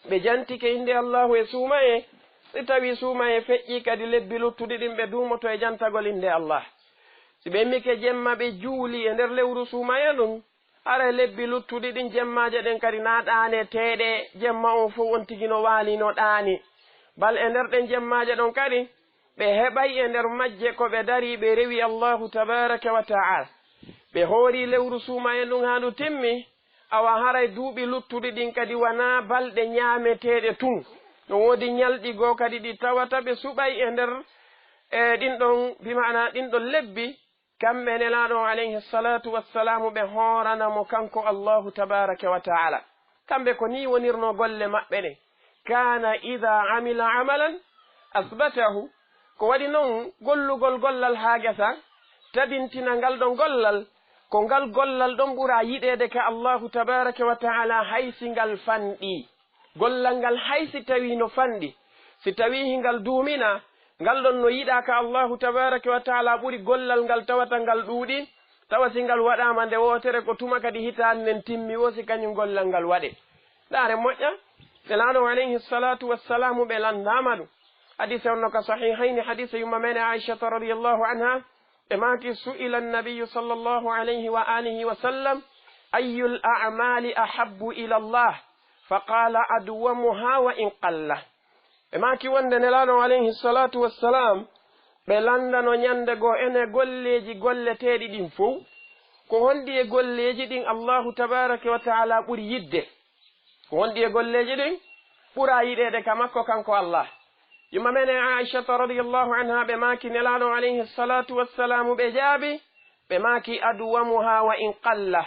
ɓe jantike inde Allahu e suumaye si tawi suumaye feƴƴi kadi lebbi luttuɗi ɗin ɓe duumoto e jantagol inde Allah si ɓe mike jemma ɓe juuli e nder lewru suumaye ɗum ara lebbi luttuɗi ɗin jemmaje ɗen kadi na ɗaane teeɗe jemma on fof on tigi no waalino ɗaani bal e nder ɗen jemmaje ɗon kadi ɓe heɓay e nder majje ko ɓe dari ɓe rewi Allahu tabaraka wa ta'ala ɓe hoori lewru suumaye ɗum ha ndu timmi awa haray duuɓi luttuɗi ɗin kadi wana balɗe ñaameteɗe tun no woodi ñalɗigo kadi ɗi tawata ɓe suɓay e nder ɗin ɗon bimana ɗin ɗon lebbi kamɓe nelaɗo alayhi salatu wassalamu ɓe hooranamo kanko Allahu tabaraka wa ta'ala kamɓe ko ni wonirno golle maɓɓe ɗe kana ida amila amalan asbatahu ko waɗi noon gollugol gollal ha gesa tabintina ngal ɗon gollal ko ngal gollal ɗon ɓura yiɗede ka Allahu tabaraka wa ta'ala haysi ngal fanɗi gollal ngal haysi tawi no fanɗi si tawi ngal duumina ngal ɗon no yiɗa ka Allahu tabaraka wa ta'ala ɓuri gollal ngal tawata ngal ɗuuɗi tawa si ngal waɗama nde wotere ko tuma kadi hitande nden timmi wosi kañum gollal ngal waɗe ɗare moƴƴa nelaɗo alayhi salatu wassalamu ɓe landama ɗum hadise onno ka sahihayni hadise yumma mene aishata radiyallahu anha ɓe maaki su'ila annabiyu sallallahu alayhi wa alihi wa sallam ayu l a'mali ahabbu ila Allah faqala adwamuha wa in qalla ɓe maaki wonde nelaɗo alayhi salatu wassalam ɓe landano ñande goo ene golleji golleteɗi ɗin fof ko hondi e golleji ɗin Allahu tabaraka wa ta'ala ɓuri yidde ko hondi e golleji ɗin ɓura yiɗede ka makko kanko Allah yumma mene aishata radiyallahu anha ɓe maaki nelaɗo alayhi salatu wassalamu ɓe jaabi ɓe maaki adwamuha wa in qalla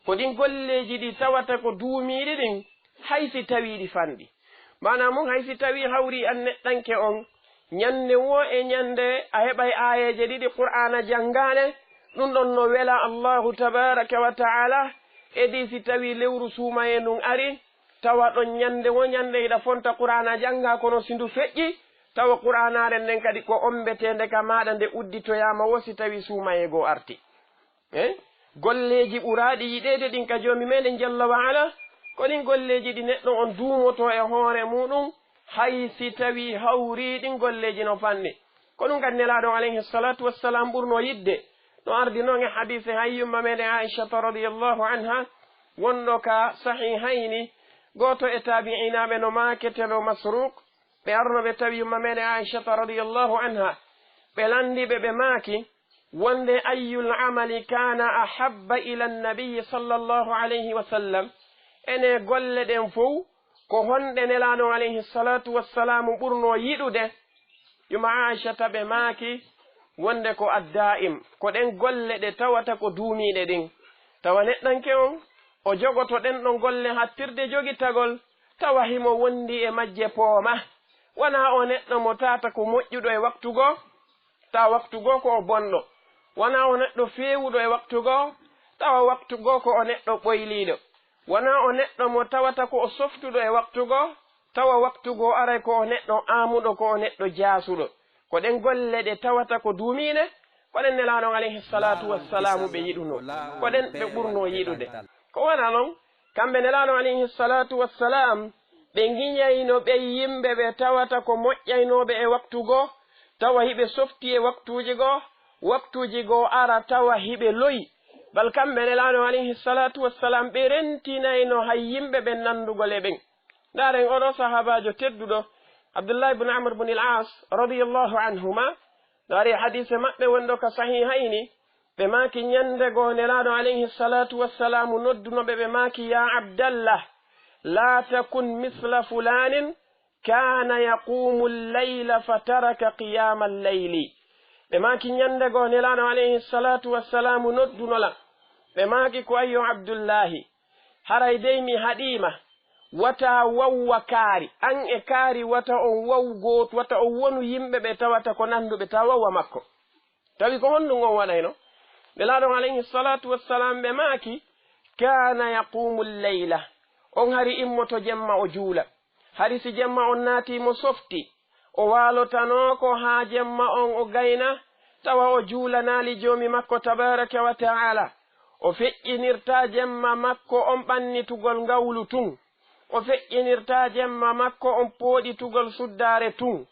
ko ɗin golleji ɗi tawata ko duumiɗi ɗin haysi tawiɗi fanɗi mana mum haysi tawi hawri an neɗɗanke on ñande wo e ñande a heɓay ayeje ɗiɗi qur'ana jangane ɗum ɗon no wela Allahu tabaraka wa ta'ala edi si tawi lewru suumaye ndun ari tawa ɗon ñande wo ñande hiɗa fonta qur'ana janga kono sindu feƴƴi tawa qur'anaren nden kadi ko ombetende ka maɗa nde udditoyama wo si tawi suumaye goo arti golleji ɓuraɗi yiɗede ɗin ka jomi meɗen jalla wa ala ko ɗin golleji ɗi neɗɗo on duumoto e hoore muɗum hay si tawi hawri ɗin golleji no fanɗi ko ɗum kadi nelaɗo alayhi salatu wassalam ɓurno yidde no ardi noon e hadise hayyumma meɗen aishata radiyallahu anha wonɗo ka sahihayni goto e tabi'inaɓe no maketeno masruk ɓe arno ɓe tawi yumma meɗen aishata radiyallahu anha ɓe landiɓe ɓe maaki wonde ayyul amali kana ahabba ila annabiyi sallallahu alayhi wa sallam ene golle ɗen fof ko honɗe nelaɗo alayhi salatu wassalamu ɓurno yiɗude yuma aishata ɓe maaki wonde ko adda'im ko ɗen golle ɗe tawata ko duumiɗe ɗin tawa neɗɗanke on o jogoto ɗen ɗon golle hattirde jogitagol tawa himo wondi e majje pooma wona o neɗɗo mo tata ko moƴƴuɗo e waktu goo tawa waktu goo ko o bonɗo wona o neɗɗo fewuɗo e waktu goo tawa waktu goo ko o neɗɗo ɓoyliɗo wona o neɗɗo mo tawata ko o softuɗo e waktu goo tawa waktu go aray ko neɗɗo amuɗo ko neɗɗo jaasuɗo ko ɗen golle ɗe tawata ko duumine ko ɗen nelaɗon alayhi salatu wassalamu ɓe yiɗuno ko ɗen ɓe ɓurno yiɗude ko wona noon kamɓe nelaɗon alayhi salatu wassalam ɓe giñayno ɓe yimɓe ɓe tawata ko moƴƴaynoɓe e waktu goo tawa hiɓe softi e waktuji goo ara tawa hiɓe loyi bal kamɓe nelaɗon alayhi salatu wassalam ɓe rentinayno hay yimɓe ɓe nandugol e ɓen ndaren oɗo sahabajo tedduɗo Abdullah ibn Amr ibn al-As radiyallahu anhuma dari hadise maɓɓe wonɗo ka sahihayni ɓe maaki ñande goo nelaɗo alayhi salatu wassalamu noddunoɓe ɓe maaki ya Abdallah la takun misla fulanin kana yaqumu al-layla fataraka qiyama al-layli ɓe maaki ñande goo nelaɗo alayhi salatu wassalamu noddunola ɓe maaki ko ayyo Abdullahi haray dey mi haɗima wata wawwa kaari an e kaari wata on wawgoot wata on wonu yimɓe ɓe tawata ko nanduɓe ta wawwa makko tawi ko honɗum on waɗayno nelaɗon alayhi salatu wassalam ɓe maaki kana yaqumu leyla on hari immoto jemma o juula hari si jemma on naatimo softi o waalotanoko ha jemma on o gayna tawa o juulanaali joomi makko tabaraka wa taala o feƴƴinirta jemma makko on ɓannitugol ngawlu tun o feƴƴinirta jemma makko on pooɗitugol suddaare tun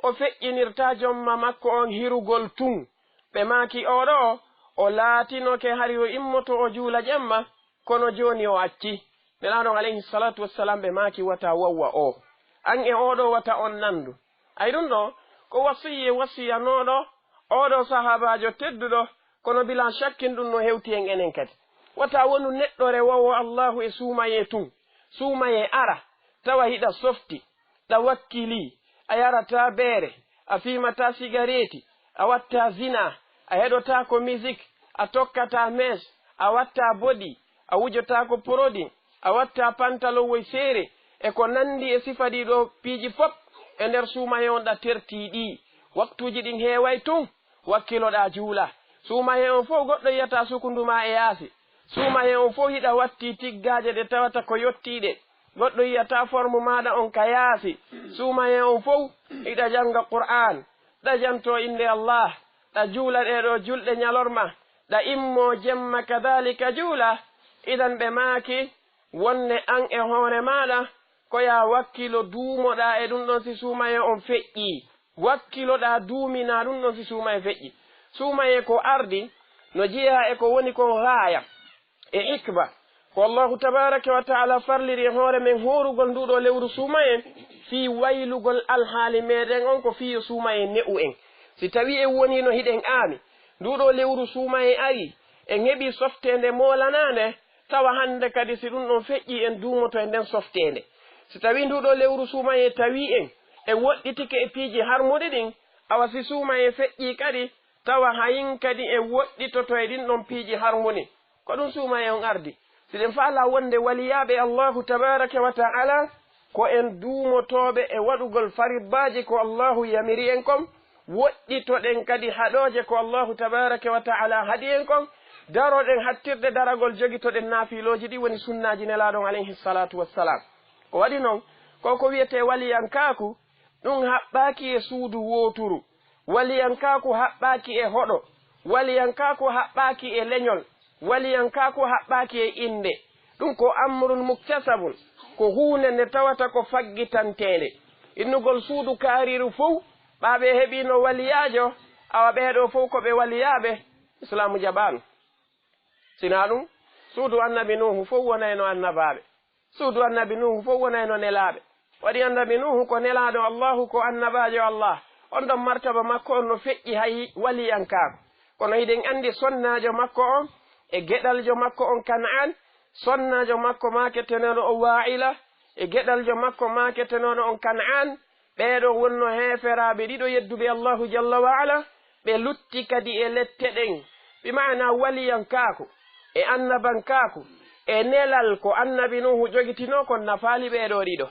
o feƴƴinirta jomma makko on hirugol tun ɓe maaki oɗo o laatinoke hari o immoto o juula jemma kono joni o acci nelaɗon alayhi salatu wassalam ɓe maaki wata wawwa o an e oɗo wata on nandu ay ɗum ɗo ko wasiyanoɗo oɗo sahabajo tedduɗo kono bila shakkin ɗum no hewti en enen kadi wata wonu neɗɗore wawo allahu e suumaye tun suumaye ara tawa hiɗa softi ɗa wakkili a yarata beere a fimata sigareti a watta zina a heɗota ko musique a tokkata mes a watta bodi a wujota ko produit a watta pantalowoy seere e ko nandi e sifa ɗiɗo piiji fop e nder suumaye on ɗa tertiɗi waktuji ɗin heeway tun wakkiloɗa juula suumaye on fof goɗɗo yiyata sukunduma e yaasi suumaye on fof hiɗa watti tiggaje ɗe tawata ko yottiɗe goɗɗo yiyata forme maɗa on ka yaasi suumaye on fof hiɗa janga qur'an ɗa janto inde allah ɗa juula ɗeɗo julɗe ñalorma ɗa immo jemma kadalika juula idan ɓe maaki wonne an e hoore maɗa koya wakkilo duumoɗa e ɗum ɗon si suumaye on feƴƴi wakkiloɗa duumina ɗum ɗon si suumaye feƴƴi suumaye ko ardi no jeeya e ko woni ko gaaya e hikba ko allahu tabaraka wa taala farliri e hoore men horugol nduɗo lewru suumaye fi waylugol alhaali meɗen on ko fiyo suumaye ne'u en si tawi en woni no hiɗen aami nduɗo lewru suumaye ari en heɓi softende molanande tawa hande kadi si ɗum ɗon feƴƴi en duumoto e nden softende si tawi nduɗo lewru suumaye tawi en woɗɗitike e piiji harmuɗi ɗin awa si suumaye feƴƴi kadi tawa hayin kadi en woɗɗitoto e ɗin ɗon piiji harmuni ko ɗum suumaye on ardi siɗen faala wonde waliyaɓe allahu tabaraka wa taala ko en duumotoɓe e waɗugol fariddaji ko allahu yamiri en kon woɗɗitoɗen kadi haɗoje ko allahu tabaraka wa taala haɗi en kon daroɗen hattirde daragol jogitoɗen naafiloji ɗi woni sunnaji nelaɗon alayhi salatu wassalam ko waɗi noon koko wiyete waliyankaku ɗum haɓɓaki e suudu woturu waliyankaku haɓɓaki e hoɗo waliyankaku haɓɓaki e leñol waliyankaku haɓɓaki e inde ɗum ko amrun muktasabun ko hunde nde tawata ko faggitantede innugol suudu kaariru fof ɓaɓe heɓino waliyajo awa ɓeeɗo fof koɓe waliyaɓe islamu jaɓanu sina ɗum suudu annabi nuhu fof wonayno annabaɓe suudu annabi nuhu fof wonayno nelaɓe waɗi annabi nuhu ko nelaɗo allahu ko annabajo allah on ɗon martaba makko on no feƴƴi hay waliyankako kono hiɗen andi sonnajo makko on e geɗaljo makko on kan'an sonnajo makko maketenoɗo o wa'ila e geɗaljo makko maketenoɗo on kan'an ɓeɗo wonno heferaɓe ɗiɗo yedduɓe allahu jalla wa ala ɓe lutti kadi e lette ɗen bimana waliyankako e annabankako e nelal ko annabi nuhu jogitino kon nafaali ɓeɗo ɗiɗo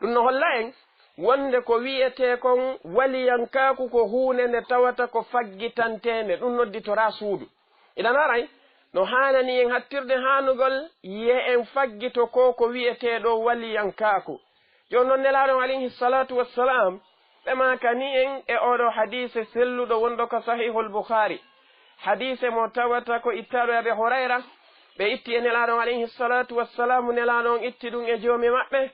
ɗum no holla en wonde ko wiyete kon waliyankaku ko hunde nde tawata ko faggitantende ɗum nodditora suudu iɗan aray no hanani en hattirde hanugol yiye en faggito ko wiyeteɗo waliyankaku jonon nelaɗon alayhi salatu wassalam ɓe makani en e oɗo hadise selluɗo wonɗo ko sahihul bukhari hadise mo tawata ko ittaɗo Abi Hurayra ɓe itti e nelaɗon alayhi salatu wassalamu nelaɗon itti ɗum e joomi maɓɓe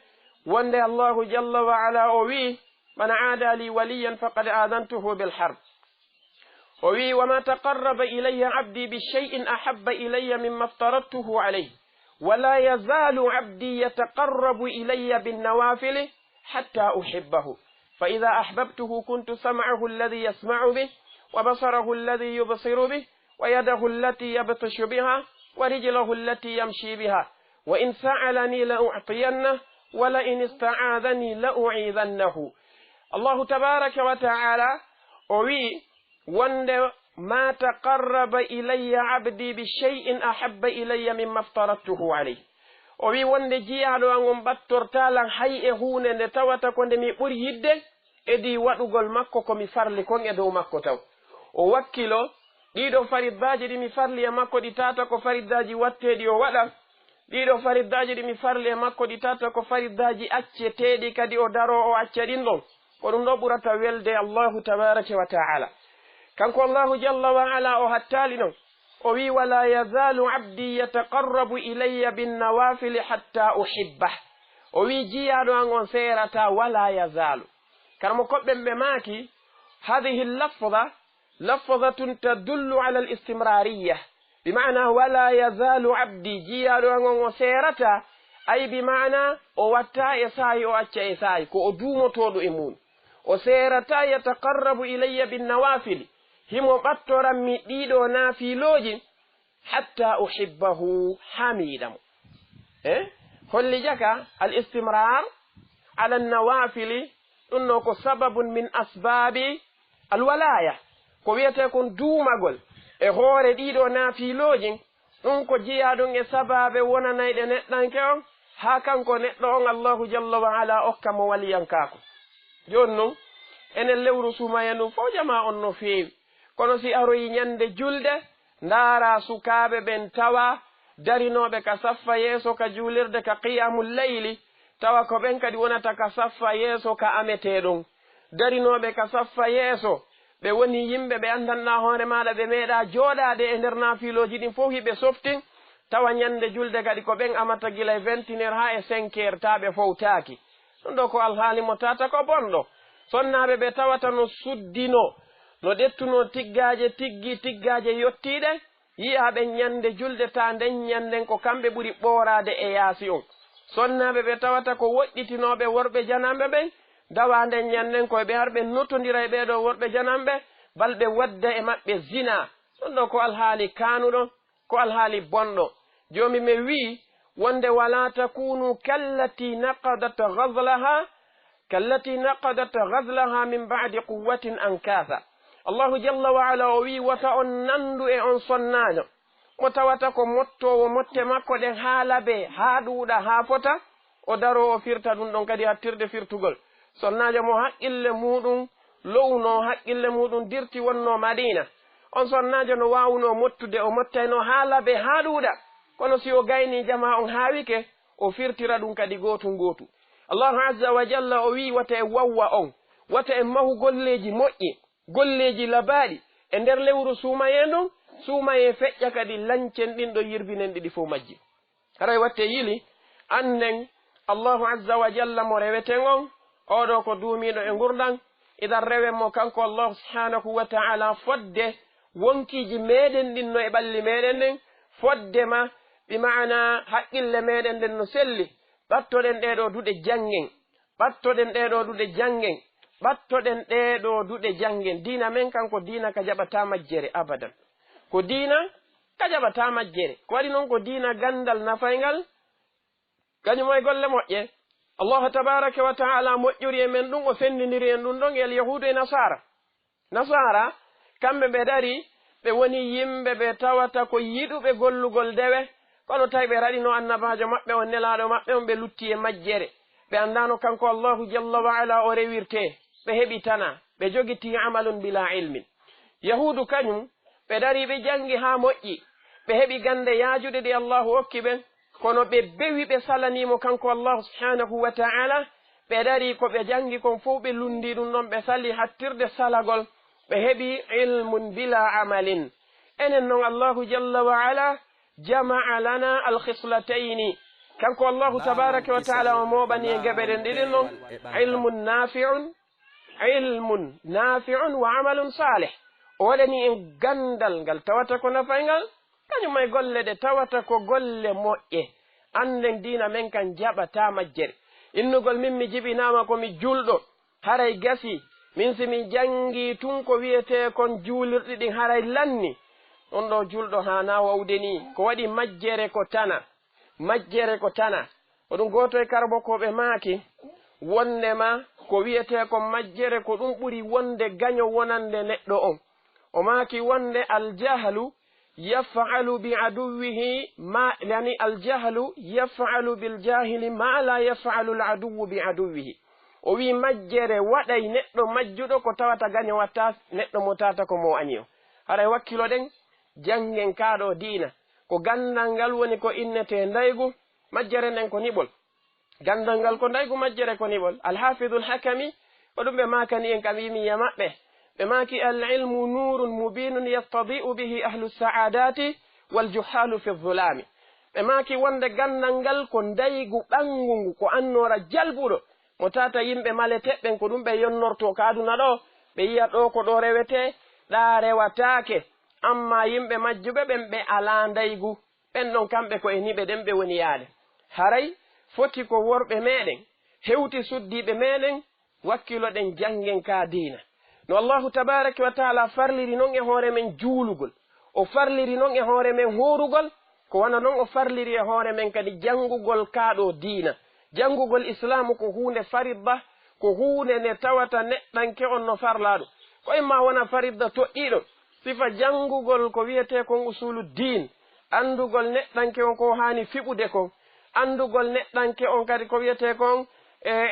wonde Allahu jalla wa ala o wi man aada li waliyan faqad adantuhu bilharb o wi wama taqarraba ilayya abdi bishay'in ahabba ilayya mimma aftaradtuhu alayhi wala yazalu abdi yataqarrabu ilayya binnawafili hatta uhibbahu فإذا أحببته كنت سمعه الذي يسمع به وبصره الذي يبصر به ويده التي يبطش بها ورجله التي يمشي بها وإن سألني لأعطينه ولئن استعاذني لأعيذنه الله تبارك وتعالى أوي وند ما تقرب إلي عبدي بشيء أحب إلي مما افترضته عليه o wi wonde jiyaɗo an on battortalan hay e hunde nde tawata ko nde mi ɓuri yidde edi waɗugol makko komi farli kon e dow makko taw o wakkilo ɗiɗo fariddaji ɗi mi farli e makko ɗi tata ko fariddaji watteɗi o waɗa ɗiɗo fariddaji ɗi mi farli e makko ɗi tata ko fariddaji acceteɗi kadi o daro o acca ɗin ɗon ko ɗum ɗo ɓurata welde Allahu tabaraka wa ta'ala kanko Allahu jalla wa ala o hattali non o wi wala yazalu abdi yataqarrabu ilayya binnawafili hatta uhibbah o wi jiyaɗo an on serata wala yazalu karmo koɓɓen ɓe maaki hadihi lafdatun tadullu ala alistimrariya bimana wala yazalu abdi jiyaɗo an on o serata ay bimana o watta e saayi o acca e saayi ko o duumotoɗo e mum o serata yataqarrabu ilayya binnawafili himo ɓattoranmi ɗiɗo naafiloji hatta uhibbahu hamiɗamo holli jaka al istimrar ala nawafili ɗum no ko sababun min asbabi alwalaya ko wiyete kon duumagol e hoore ɗiɗo naafiloji ɗum ko jiyaɗum e sababe wonanayɗe neɗɗanke on ha kanko neɗɗo on Allahu jalla wa ala okka mo waliyankako joni noon enen lewru sumaya ndu fo jama on no feewi kono si aroyi ñande julde ndaara sukaaɓe ɓen tawa darinoɓe ka saffa yeeso ka juulirde ka qiyamul layli tawa ko ɓen kadi wonata ka saffa yeeso ka ameteɗon darinoɓe ka saffa yeeso ɓe woni yimɓe ɓe andanɗa hoore maɗa ɓe meeɗa jooɗade e nder naafiloji ɗin fof hiɓe softin tawa ñande julde kadi ko ɓen amata gila e 21 ha e 5 taɓe fowtaaki ɗum ɗo ko alhaali mo tata ko bonɗo sonnaɓe ɓe tawata no suddino no ɗettuno tiggaje yottiɗe yiyaɓe ñande julde ta nden ñanden ko kamɓe ɓuri ɓoorade e yaasi on sonnaɓe ɓe tawata ko woɗɗitinoɓe worɓe janamɓe ɓen dawa nden ñanden koye ɓe har ɓe nottodira e ɓeɗo worɓe janamɓe balɓe wadda e maɓɓe zina ɗum ɗo ko alhaali kanuɗo ko alhaali bonɗo jomi mi wi wonde wala takunu kallati naqadat ghazlaha min ba'di quwwatin ankatha Allahu jalla wa ala o wi wata on nandu e on sonnajo mo tawata ko mottowo motte makko ɗen haalabe ha ɗuuɗa ha fota o daro o firta ɗum ɗon kadi hattirde firtugol sonnajo mo haqqille muɗum lowno haqqille muɗum dirti wonno Madina on sonnajo no wawno mottude o mottayno haalabe ha ɗuuɗa kono si o gayni jama on haawike o firtira ɗum kadi gotu gotu Allahu azza wa jalla o wi wata e wawwa on wata e mahu golleji moƴƴi golleji labaɗi e nder lewru suumaye ndon suumaye feƴƴa kadi lancen ɗin ɗo yirbinen ɗiɗi fof majji haray watte yili annen Allahu azza wa jalla mo reweten on oɗo ko duumiɗo e gurdan idan rewen mo kanko Allah subhanahu wa ta'ala fodde wonkiji meɗen ɗin no e ɓalli meɗen ɗin fodde ma bi maana haqqille meɗen nden no selli ɓattoɗen ɗeɗo duɗe jangen ɓattoɗen ɗeɗo duɗe jangen ɓattoɗen ɗeɗo duɗe jangen dina men kanko dina ka jaɓata majjere abadan ko dina ka jaɓata majjere ko waɗi noon ko dina gandal nafaygal kañum e golle moƴƴe Allah tabaraka wa ta'ala moƴƴuri e men ɗum o fendidiri en ɗum ɗon el yahudu e nasara kamɓe ɓe dari ɓe woni yimɓe ɓe tawata ko yiɗuɓe gollugol dewe kono tawi ɓe raɗino annabajo maɓɓe on nelaɗo maɓɓe on ɓe lutti e majjere ɓe andano kanko Allahu jalla wa ala o rewirte ɓe heɓi tana ɓe jogiti amalun bila ilmin yahudu kañum ɓe dari ɓe jangi ha moƴƴi ɓe heɓi gande yaajude ɗe Allahu hokki ɓen kono ɓe bewi ɓe salanimo kanko Allahu subhanahu wa ta'ala ɓe dari ko ɓe jangi kon fof ɓe lundi ɗum ɗon ɓe sali hattirde salagol ɓe heɓi ilmun bila amalin. enen noon allahu jalla wa ala jama'a lana alkhislatayni kanko allahu tabaraka wa taala o moɓani e geɓeɗen ɗiɗin noon ilmun nafi'un wa amalun salih. o waɗani en gandal ngal tawata ko nafaygal kañum may golle ɗe tawata ko golle moƴƴe. anden dina men kan jaɓata majjere. innugol min mi jibinama komi julɗo haray gasi min simi jangi tun ko wiyete kon juulirɗi ɗin haray lanni on ɗo julɗo hana wawde ni ko waɗi majjere ko tana ko ɗum goto e karbokoɓe maaki wondema ko wiyete ko majjere ko ɗum ɓuri wonde gaño wonande neɗɗo on. o maaki wonde aljahlu yaf'alu bi aduwihi ma yani aljahlu yaf'alu bil jahili ma la yaf'alu al aduwu bi aduwihi. o wi majjere waɗay neɗɗo majjuɗo ko tawata gaño watta neɗɗo mo tata ko mo ani o. haray wakkilo ɗen jangen kaɗo diina ko gandal ngal woni ko innete ndaygu majjere nden ko niɓol. gandal ngal ko ndaygu majjere ko niɓol. alhafidul hakami o ɗum ɓe makani en kam wimiya maɓɓe ɓe maki alilmu nurun mubinun yattadi'u bihi ahlu saadati waljuhalu fi dhulami. ɓe maki wonde gandal ngal ko ndaygu ɓangungu ko annora jalbuɗo mo tata yimɓe male teɓɓen ko ɗum ɓe yonnorto ka aduna ɗo ɓe yiya ɗo ko ɗo rewete ɗa rewatake amma yimɓe majjuɓe ɓen ɓe ala ndaygu ɓen ɗon kamɓe ko e niɓe ɗen ɓe woni yaade. haray foti ko worɓe meɗen hewti suddiɓe meɗen wakkilo ɗen jangen ka diina no allahu tabaraka wa taala farliri noon e hoore men juulugol o farliri noon e hoore men horugol ko wana noon o farliri e hoore men kadi jangugol kaɗo diina. jangugol islamu ko hunde faridda ko hunde nde tawata neɗɗanke on no farlaɗo ko imma wona faridda toɗɗiɗo sifa jangugol ko wiyete kon usulu din andugol neɗɗanke on ko hani fiɓude kon andugol neɗɗanke on kadi ko wiyete kon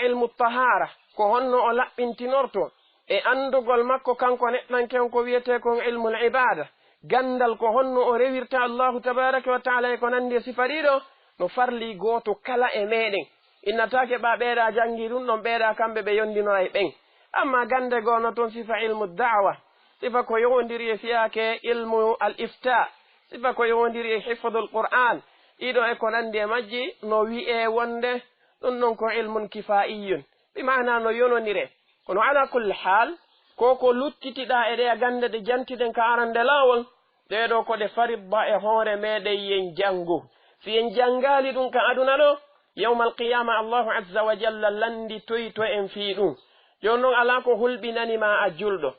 ilmu tahara ko honno o laɓɓintinorto e andugol makko kanko neɗɗanke on ko wiyete kon ilmul ibada gandal ko honno o rewirta allahu tabaraka wa taala e ko nandi e sifa ɗiɗo no farli goto kala e meɗen. innatake ɓa ɓeeɗa jangi ɗum ɗon ɓeeɗa kamɓe ɓe yondinora e ɓen amma gande gono toon sifa ilmu dawa sifa ko yowdiri e fiyake ilmu al ifta sifa ko yowdiri e hifdul qur'an ɗiɗo e ko nandi e majji no wi'e wonde ɗum ɗon ko ilmun kifaiyun ɓi mana no yononire. kono ala kulli hal ko luttitiɗa e ɗe gande ɗe jantiɗen ka arande lawol ɗeɗo ko ɗe faridda e hoore meɗen yen jangu. si en jangali ɗum ka aduna ɗo yawmal qiyama allahu azza wa jalla landi toyi to en fii ɗum. joni noon ala ko hulɓinanima a julɗo.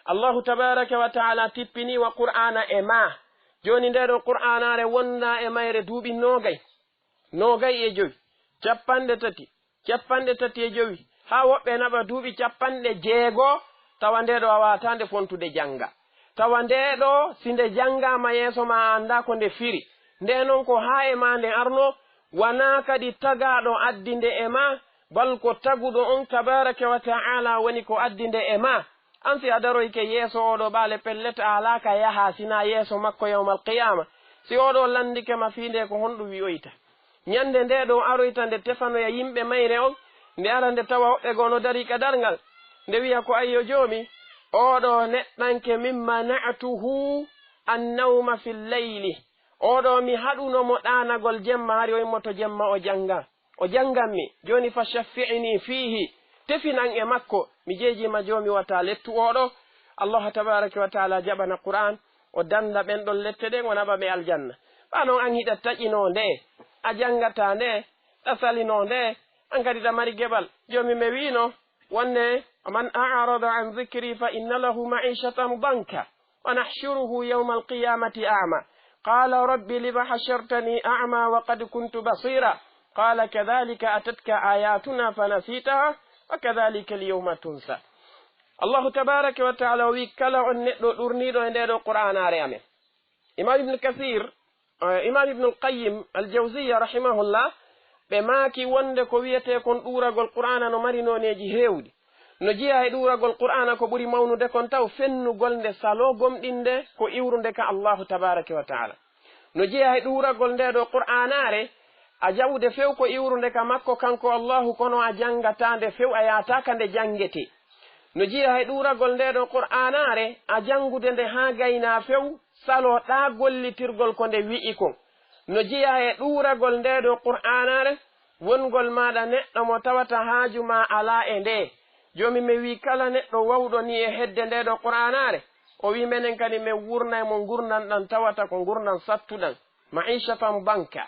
allahu tabaraka wa taala tippini wa qur'ana e ma joni ndeɗo qur'anare wonna e mayre duuɓi nogay e joyi capanɗe tati e joyi ha woɓɓe naɓa duuɓi 60 tawa ndeɗo a watande fontude janga tawa ndeɗo sinde jangama yeeso ma anda ko nde firi nde noon ko ha e ma nde arno wana kadi tagaɗo addinde e ma bal ko taguɗo on tabaraka wa ta'ala woni ko addinde e ma. an si a daroyke yeeso oɗo ɓaale pellete ala ka yaha sina yeeso makko yawmal qiyama si oɗo landike ma fiinde ko honɗum wiyoyta ñande ndeɗo aroyta nde tefanoya yimɓe mayre on nde ara nde tawa hoɓɓe gono dari ka dargal nde wiya ko ayyo joomi oɗo neɗɗanke mimma na'tuhu annawma fil layli oɗo mi haɗunomo ɗanagol jemma hari oymo to jemma o janganmi joni fa shaffi'ini fihi tefinan e makko mi jeejima joomi wata lettu oɗo. allah tabaraka wa taala jaɓana qur'an o danda ɓen ɗon lette ɗen o naɓa ɓe aljanna. ɓa noon an hiɗa taƴino nde a jangata nde ɗa salino nde an kadi ɗa mari geɓal. joomi mi wino wonne man a'rada an dhikri fa inna lahu ma'ishatan danka wa nahshuruhu yawma alqiyamati a'ma qala rabbi lima hashartani a'ma wa qad kuntu basira qala kadhalika atatka ayatuna fanasitaha wa kadhalika alyawma tunsa. allahu tabaraka wa taala wi kala on neɗɗo ɗurniɗo e ndeɗo qur'anare amen. imam ibnu kathir imam ibnu alqayyim aljawziya rahimahullah ɓe maaki wonde ko wiyete kon ɗuragol qur'ana no mari noneji hewɗi. no jiya e ɗuragol qur'ana ko ɓuri mawnude kon taw fennugol nde salo gomɗinde ko iwrude ka allahu tabaraka wa taala. no jiya e ɗuragol ndeɗo qur'anare a jawde few ko iwrude ka makko kanko Allahu kono a jangatande few a yataka nde jangete no jiya he ɗuragol nde ɗo qur'anare a jangude nde ha gayna few salo ɗa gollitirgol ko nde wi'i ko no jiya he ɗuragol nde ɗo qur'anare wongol maɗa neɗɗo mo tawata haaju ma ala e nde jomi mi wi kala neɗɗo wawɗo ni e hedde nde ɗo qur'anare o wi menen kadi min wurnay mo gurnan ɗan tawata ko gurnan sattuɗan maishatan banka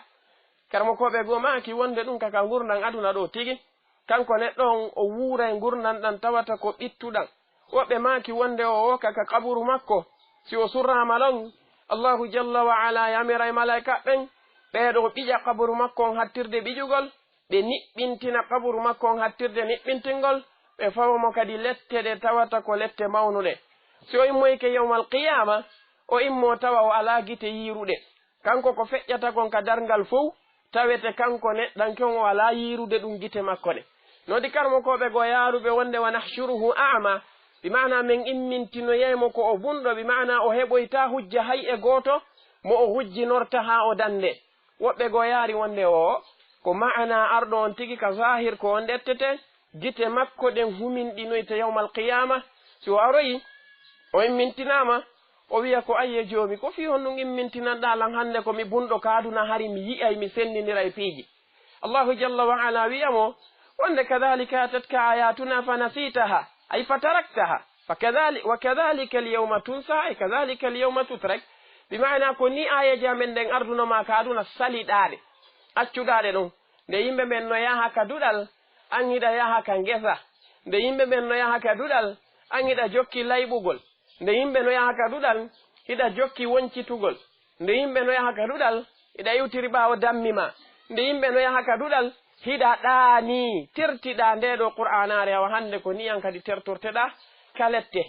karmo koɓe go maki wonde ɗum kaka gurnan aduna ɗo tigi kanko neɗɗo on o wuuray gurnan ɗan tawata ko ɓittuɗan woɓɓe maki wonde o kaka kaburu makko si o surrama lon Allahu jalla wa ala yamiray malaika ɓen ɓeɗo ɓiƴa kaburu makko on hattirde ɓiƴugol ɓe niɓɓintina kaburu makko on hattirde niɓɓintingol ɓe fawmo kadi lette ɗe tawata ko lette mawnuɗe si o immoyke yawmal qiyama o immo tawa o ala gite yiruɗe kanko ko feƴƴata kon ka dargal fof tawete kanko neɗɗankon o ala yirude ɗum gite makko ɗe nodi karmo koɓe go yaruɓe wonde wa nahshuruhu a'ma bimana min immintinoyemo ko o bunɗo bimana o heɓoyta hujja hay e goto mo o hujjinorta ha o dande woɓɓe go yaari wonde o ko ma'ana arɗo on tigi ka zahir ko on ɗettete gite makko ɗen huminɗinoyta yawmal qiyama si o aroyi o immintinama o wiya ko ayye joomi ko fi hon ɗum immintinanɗa lan hande komi bunɗo kaduna hari mi yi'ay mi sendinira e piiji Allahu jalla wa ala wiyamo wonde kadhalika atatka ayatuna fanasitaha ay fataraktaha wa kadhalika alyawma tunsa ay kadhalika alyawma tutrak bima'ana ko ni ayaji amen ɗen ardunoma kaduna saliɗaɗe accuɗaɗe ɗon nde yimɓe men no yaha ka duɗal an hiɗa yaha ka ngesa nde yimɓe men no yaha ka duɗal an hiɗa jokki layɓugol nde yimɓe no yaha ka duɗal hiɗa jokki woncitugol nde yimɓe no yaha ka duɗal hiɗa iwtiri ɓawo dammima nde yimɓe no yaha ka duɗal hiɗa ɗaani tertiɗa nde ɗo qur'anare awa hande ko niyan kadi tertorteɗa kalette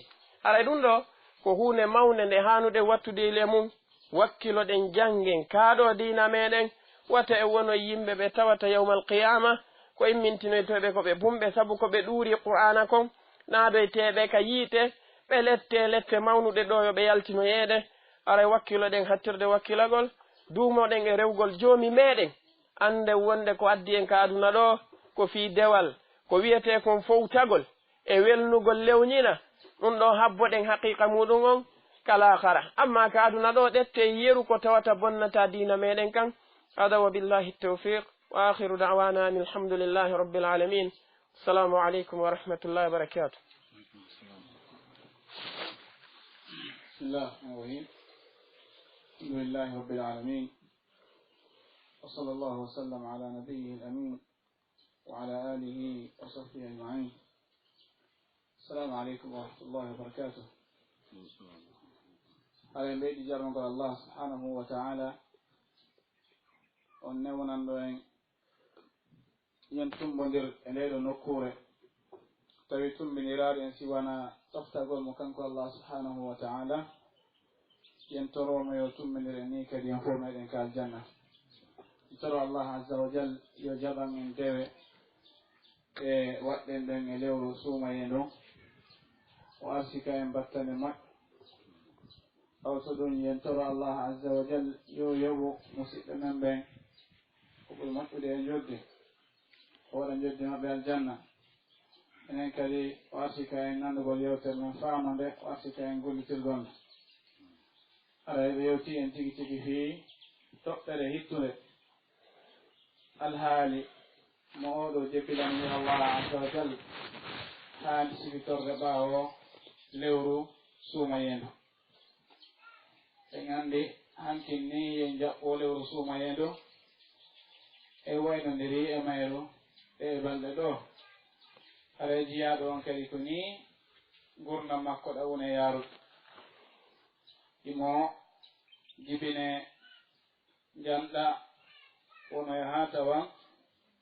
aray ɗum ɗo ko hunde mawne nde hanude wattude le mum wakkiloɗen jangen kaaɗo dina meɗen wata e wono yimɓe ɓe tawata yawmal qiyama ko immintinoytoɓe ko ɓe bumɓe saabu ko ɓe ɗuuri qur'ana kon naadoyteɓe ka yiite ɓe lette mawnuɗe ɗo yo ɓe yaltinoyeede aray wakkiloɗen hattirde wakkilagol duumoɗen e rewgol joomi meɗen ande wonde ko addi en ka aduna ɗo ko fii dewal ko wiyete kon fowtagol e welnugol lewñina ɗum ɗo habboɗen haqiqa muɗum on kala hara amma ka aduna ɗo ɗette yeru ko tawata bonnata dina meɗen kan hada wa billahi tawfiq wa akhiru da'wana an alhamdulillahi rabbil alamin assalamu aleykum wa rahmatullahi wa barakatuh. بسم الله الرحمن الرحيم الحمد لله رب العالمين وصلى الله وسلم على نبيه الأمين وعلى آله وصحبه أجمعين. السلام عليكم ورحمة الله وبركاته. على بيت جرم الله سبحانه وتعالى ونونا نوين ينتم بندر إليه نكورة تويتم من إرادة سوانا تفتقوا مكانك الله سبحانه وتعالى ينتروا ما يتم من الرنيك ينفون إليك الجنة ترى الله عز وجل يجب من ديوه وقت دن إليه رسوم ينو وأرسك ينبتن مك أو تدون ينترى الله عز وجل يو مسيء من بين وقل مكبد ينجد ولن جد ما بالجنة إنك لي وأرسك ينقل يوتر من فعنا به وأرسك ينقل تلقون أرى بيوتي أن تيجي فيه تقتل هيتولد الهالي موضوع جبلني الله عز وجل هذا سبيتور رباه لورو سومينو عندي هنكني ينجا لورو سومينو وين ندري أميرو بلدو أرجيا دون كريكوني غورنا مكود أونا يارو إمو جبنا جندا wono e haa tawa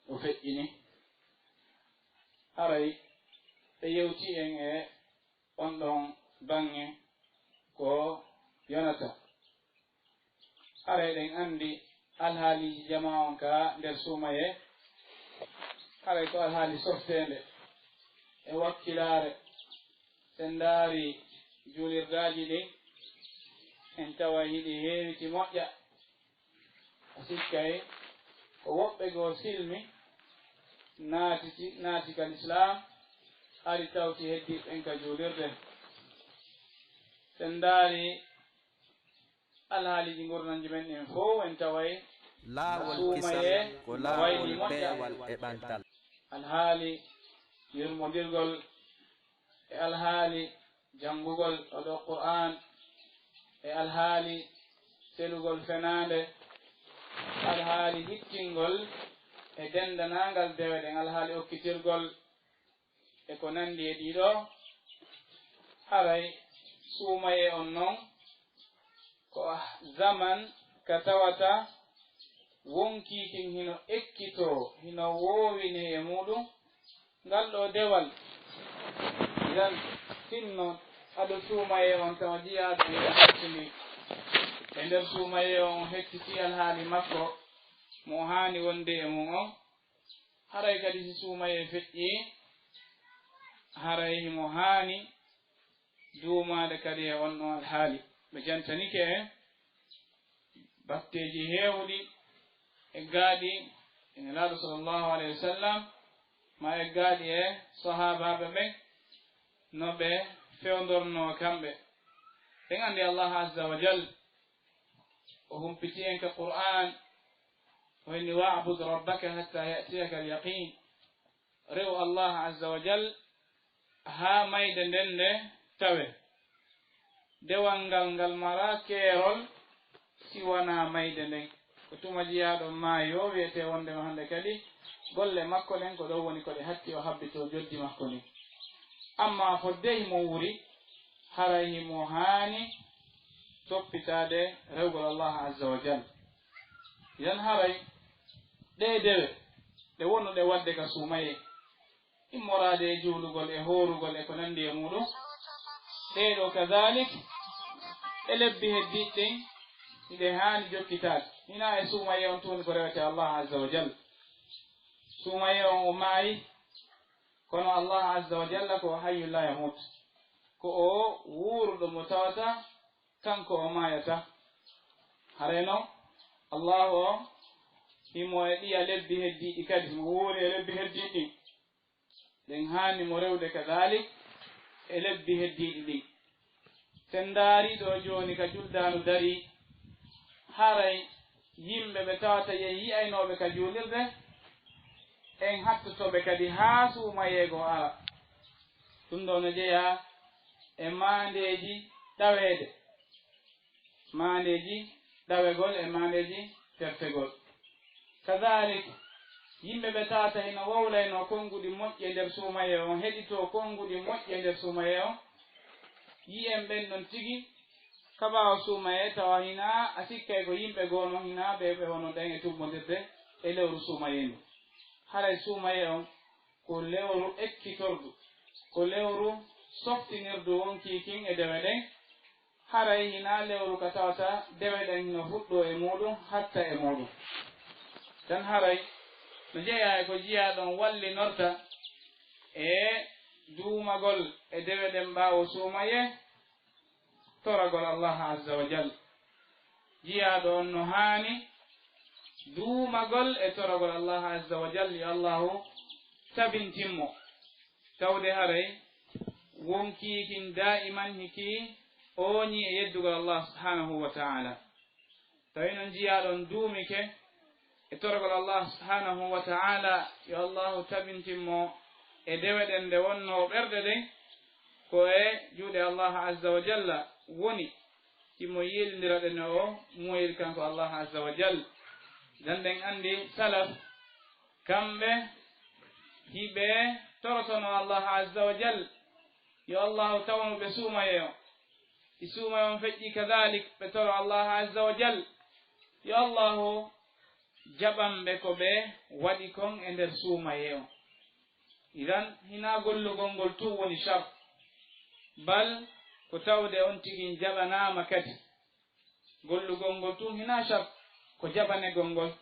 o feƴƴini haray ɓe yewti en e on ɗon baŋnge ko yonata haray ɗen anndi alhaaliji jama on ka nder suumaye haray ko alhaali softeende e wakkilaare sen ndaari juulirdaaji ɗin en tawa hiɗi heewiti moƴƴa a sikkay woɓɓe goo silmi naati ka l'islam ari tawti heddiɓen ka juulirde sen ndaari alhaaliji gurnanji men ɗin fof en taway laawol kisal ko laawol peewal e ɓantal alhaali yurmodirgol e alhaali janngugol oɗo qur'an e alhaali selugol fenaande alhaali hittingol e dendanangal dewe ɗen alhaali okkitirgol e ko nandi e ɗiɗo haray suumaye on noon ko zaman ka tawata wonkiikin hino ekkitoo hino woowine e muɗum ngal ɗo dewal idan finno aɗo suumaye on tawa jiyaaɗo ɓe hattini e nder suumaye on hettiti alhaali makko mo haani wonde e mum on haray kadi si suumaye feƴƴi haray himo haani duumaade kadi e on ɗon alhaali ɓe jantanike en batteji heewɗi e gaaɗi e nelaaɗo sallllahu alayhi wa sallam ma e gaaɗi e sahabaɓe ɓen no ɓe fewndorno kamɓe ɓen anndi allah azza wa jal o humpiti en ka qur'an o inni wa'bud rabbaka hatta ya'tiyaka alyaqin rew allah azza wa jal haa mayde nden nde tawe dewal ngal mara keerol si wona mayde nden ko tuma jiyaaɗo maayo wiyete wondema hannde kadi golle makko ɗen ko ɗo woni ko ɗe hatti o habbito joddi makko ni amma fodde himo wuri haray himo haani toppitaade rewgol allah azza wa jal idan haray ɗe dewe ɗe wonnuɗe wadde ka suumaye immoraade e juulugol e hoorugol e ko nandi e muɗum ɗeɗo kadalik e lebbi heddiɗɗen iɗe haani jokkitaade hina e suumaye on tuni ko rewete allah azza wa jal suumaye on o maayi kono allah azza wa jalla ko hayyu la yamut ko o wuuruɗo mo tawata kanko o maayata haray noon allahu o himo e ɗiya lebbi heddiɗi kadi mo wuuri e lebbi heddiɗi ɗen haani mo rewde kadalik e lebbi heddiɗi ɗin sen ndaari ɗo jooni ka juldaanu dari haray yimɓe ɓe tawata yen yi'aynooɓe ka juulirde en hattotoɓe kadi haa suumayeego ara ɗum ɗo no jeyaa e maandeeji ɗaweede maandeeji ɗawegol e maandeeji tertegol kadalik yimɓe ɓe tawata hino wowlayno konnguɗi moƴƴe nder suumaye on heɗitoo konnguɗi moƴƴe nder suumaye on yi'en ɓen ɗon tigi kaɓaawo suumaye tawa hina a sikkay ko yimɓe goono hina ɓe wono ɗen e tummodirde e lewru suumaye ndu haray suumaye on ko lewru ekkitordu ko lewru softinirdu wonkiikin e dewe ɗen haray hina lewru ka tawata dewe ɗen hino fuɗɗo e muɗum hatta e muɗum tan haray no jeeya e ko jiya ɗon wallinorta e duumagol e dewe ɗen ɓaawo suumaye toragol allah azza wa jal jiyaaɗo on no haani duumagol e toragol allah azza wa jal yo allahu tabintinmo tawde haray wonkiikin daiman hiki ooñi e yeddugol allah subhanahu wa ta'ala tawi noon jiyaaɗon duumike e torgol allah subhanahu wa ta'ala yo allahu tabintinmo e dewe ɗen nde wonno ɓerɗe ɗen ko e juuɗe allah azza wa jalla woni himo yildira ɗe no o moyiri kanko allah azza wa jalla dan ɗen anndi salaf kamɓe hiɓe torotono allah azza wa jalla yo allahu tawnu ɓe suumaye o i suumaye on feƴƴi kadalik ɓe toro allah azza wa jalla yo allahu jaɓanɓe ko ɓe waɗi kon e nder suumaye o idan hina gollugol ngol tu woni shart bal ko tawde on tigi jaɓanama kadi gollugol ngol tu hina shart ko jaɓanegol ngol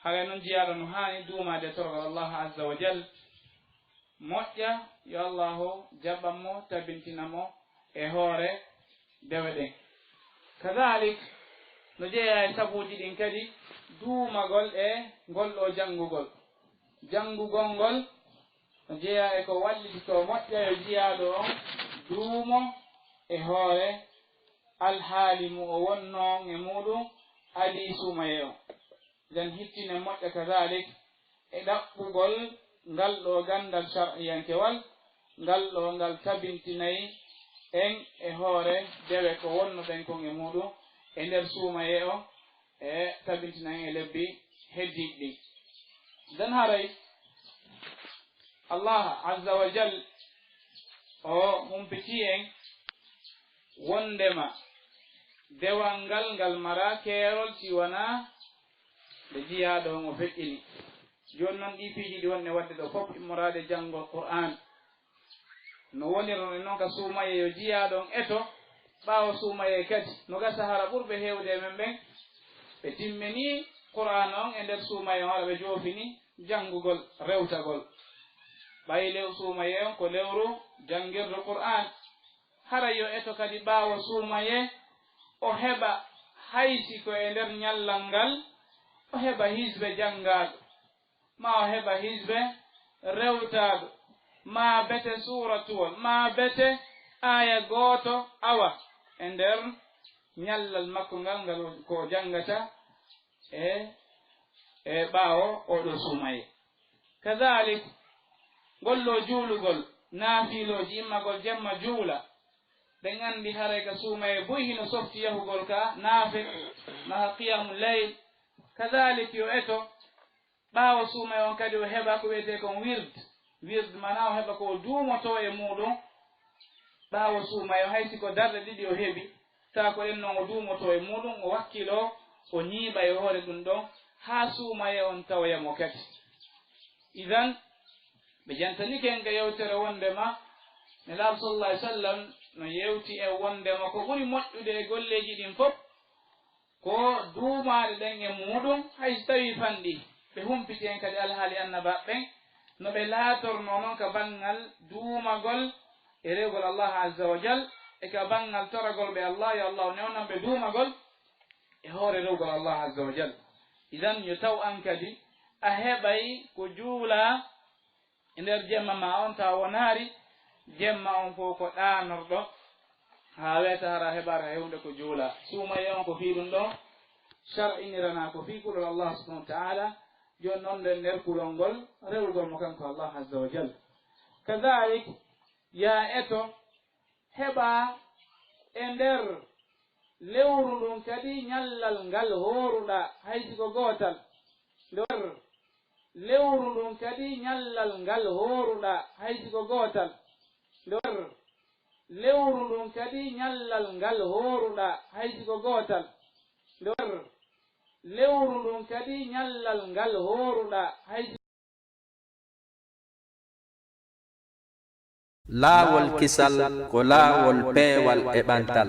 haray noon jiyaɗo no hani duumade torgol allah azza wa jal moƴƴa yo allahu jaɓanmo tabintinamo e hoore dewe ɗen kadalik no jeeya e sabuji ɗin kadi duumagol e ngol ɗo janngugol. Janngugol ngol no jeeya e ko wallitito moƴƴa yo jiyaaɗo on duumo e hoore alhaali mu o wonnoon e muɗum adii suumaye o. nden hittine moƴƴa kadalik e ɗaɓɓugol ngal ɗo gandal shar'iyankewal ngal ɗo ngal tabintinayi en e hoore dewe ko wonno ɓen kon e muɗum e nder suumaye o e tabintinayi e lebbi heddiiɗi ɗi. nden haray Allah azza wa jal o humpiti en wondema dewal ngal ngal mara keerol si wona nde jiyaaɗo on o feƴƴini. jooni noon ɗi piiji ɗi wonne wadde ɗo fof immorade janngol Qur'an no woniron e noon ka suumaye yo jiyaaɗo on eto ɓaawo suumaye kadi no ga sahara ɓurɓe heewde e men ɓen ɓe timmini Qur'an on e nder suumaye on haɗa ɓe joofini janngugol rewtagol. ɓayi lew suumaye on ko lewru janngirde Qur'an. hara yo eto kadi ɓaawo suumaye o heɓa haysi ko e nder ñallal ngal o heɓa hisbe janngaaɗo ma o heɓa hisbe rewtaaɗo ma bete suuratuwol ma bete aya gooto awa e nder ñallal makko ngal ngal ko janngata e ɓaawo oɗo suumaye. kadalik gollo juulugol naafiilooji immagol jemma juula ɓen anndi haray ka suumaye boyi hino softi yahugol ka naafe maha qiyamu leyl. kadalik yo eto ɓaawo suumaye on kadi o heɓa ko wiyete kon wird mana o heɓa ko duumoto e muɗum ɓaawo suumaye o haysi ko darɗe ɗiɗi o heɓi tawa ko ɗen noon o duumoto e muɗum o wakkilo o ñiiɓa e hoore ɗum ɗon haa suumaye on tawoyamo kadi. idan ɓe jantanike en ka yewtere wondema nelaaɗo sallallahu alih w sallam no yewti e wondema ko ɓuri moƴƴude e golleji ɗin fof ko duumaɗe ɗen e muɗum hayso tawi fanɗi ɓe humpiti en kadi alhaali annabaɓɓen no ɓe laatorno noon ka banngal duumagol e rewgol Allah azza wa jal e ka banngal toragol ɓe Allah yo Allah o newnan ɓe duumagol e hoore rewgol Allah azza wa jal. idan yo taw an kadi a heɓay ko juula e nder jemma ma on tawa wonaari jemma on fof ko ɗaanorɗo haa weeta hara heɓara hewnde ko juula. suumaye on ko fii ɗum ɗo shar'inirana ko fii kulol Allah subhanahu wa ta'ala jooni noon nden nder kulol ngol rewugol mo kanko Allah azza wa jal. kadalik ya eto heɓa e nder lewru ɗum kadi ñallal ngal hooruɗa haysi ko gootal nder lewru ɗum kadi ñallal ngal hooruɗa haysi ko gootal nder lewru ɗum kadi ñallal ngal hooruɗa haysi ko gootal nder lewru ɗum kadi ñallal ngal hooruɗa haysi laawol kisal ko laawol peewal e ɓantal.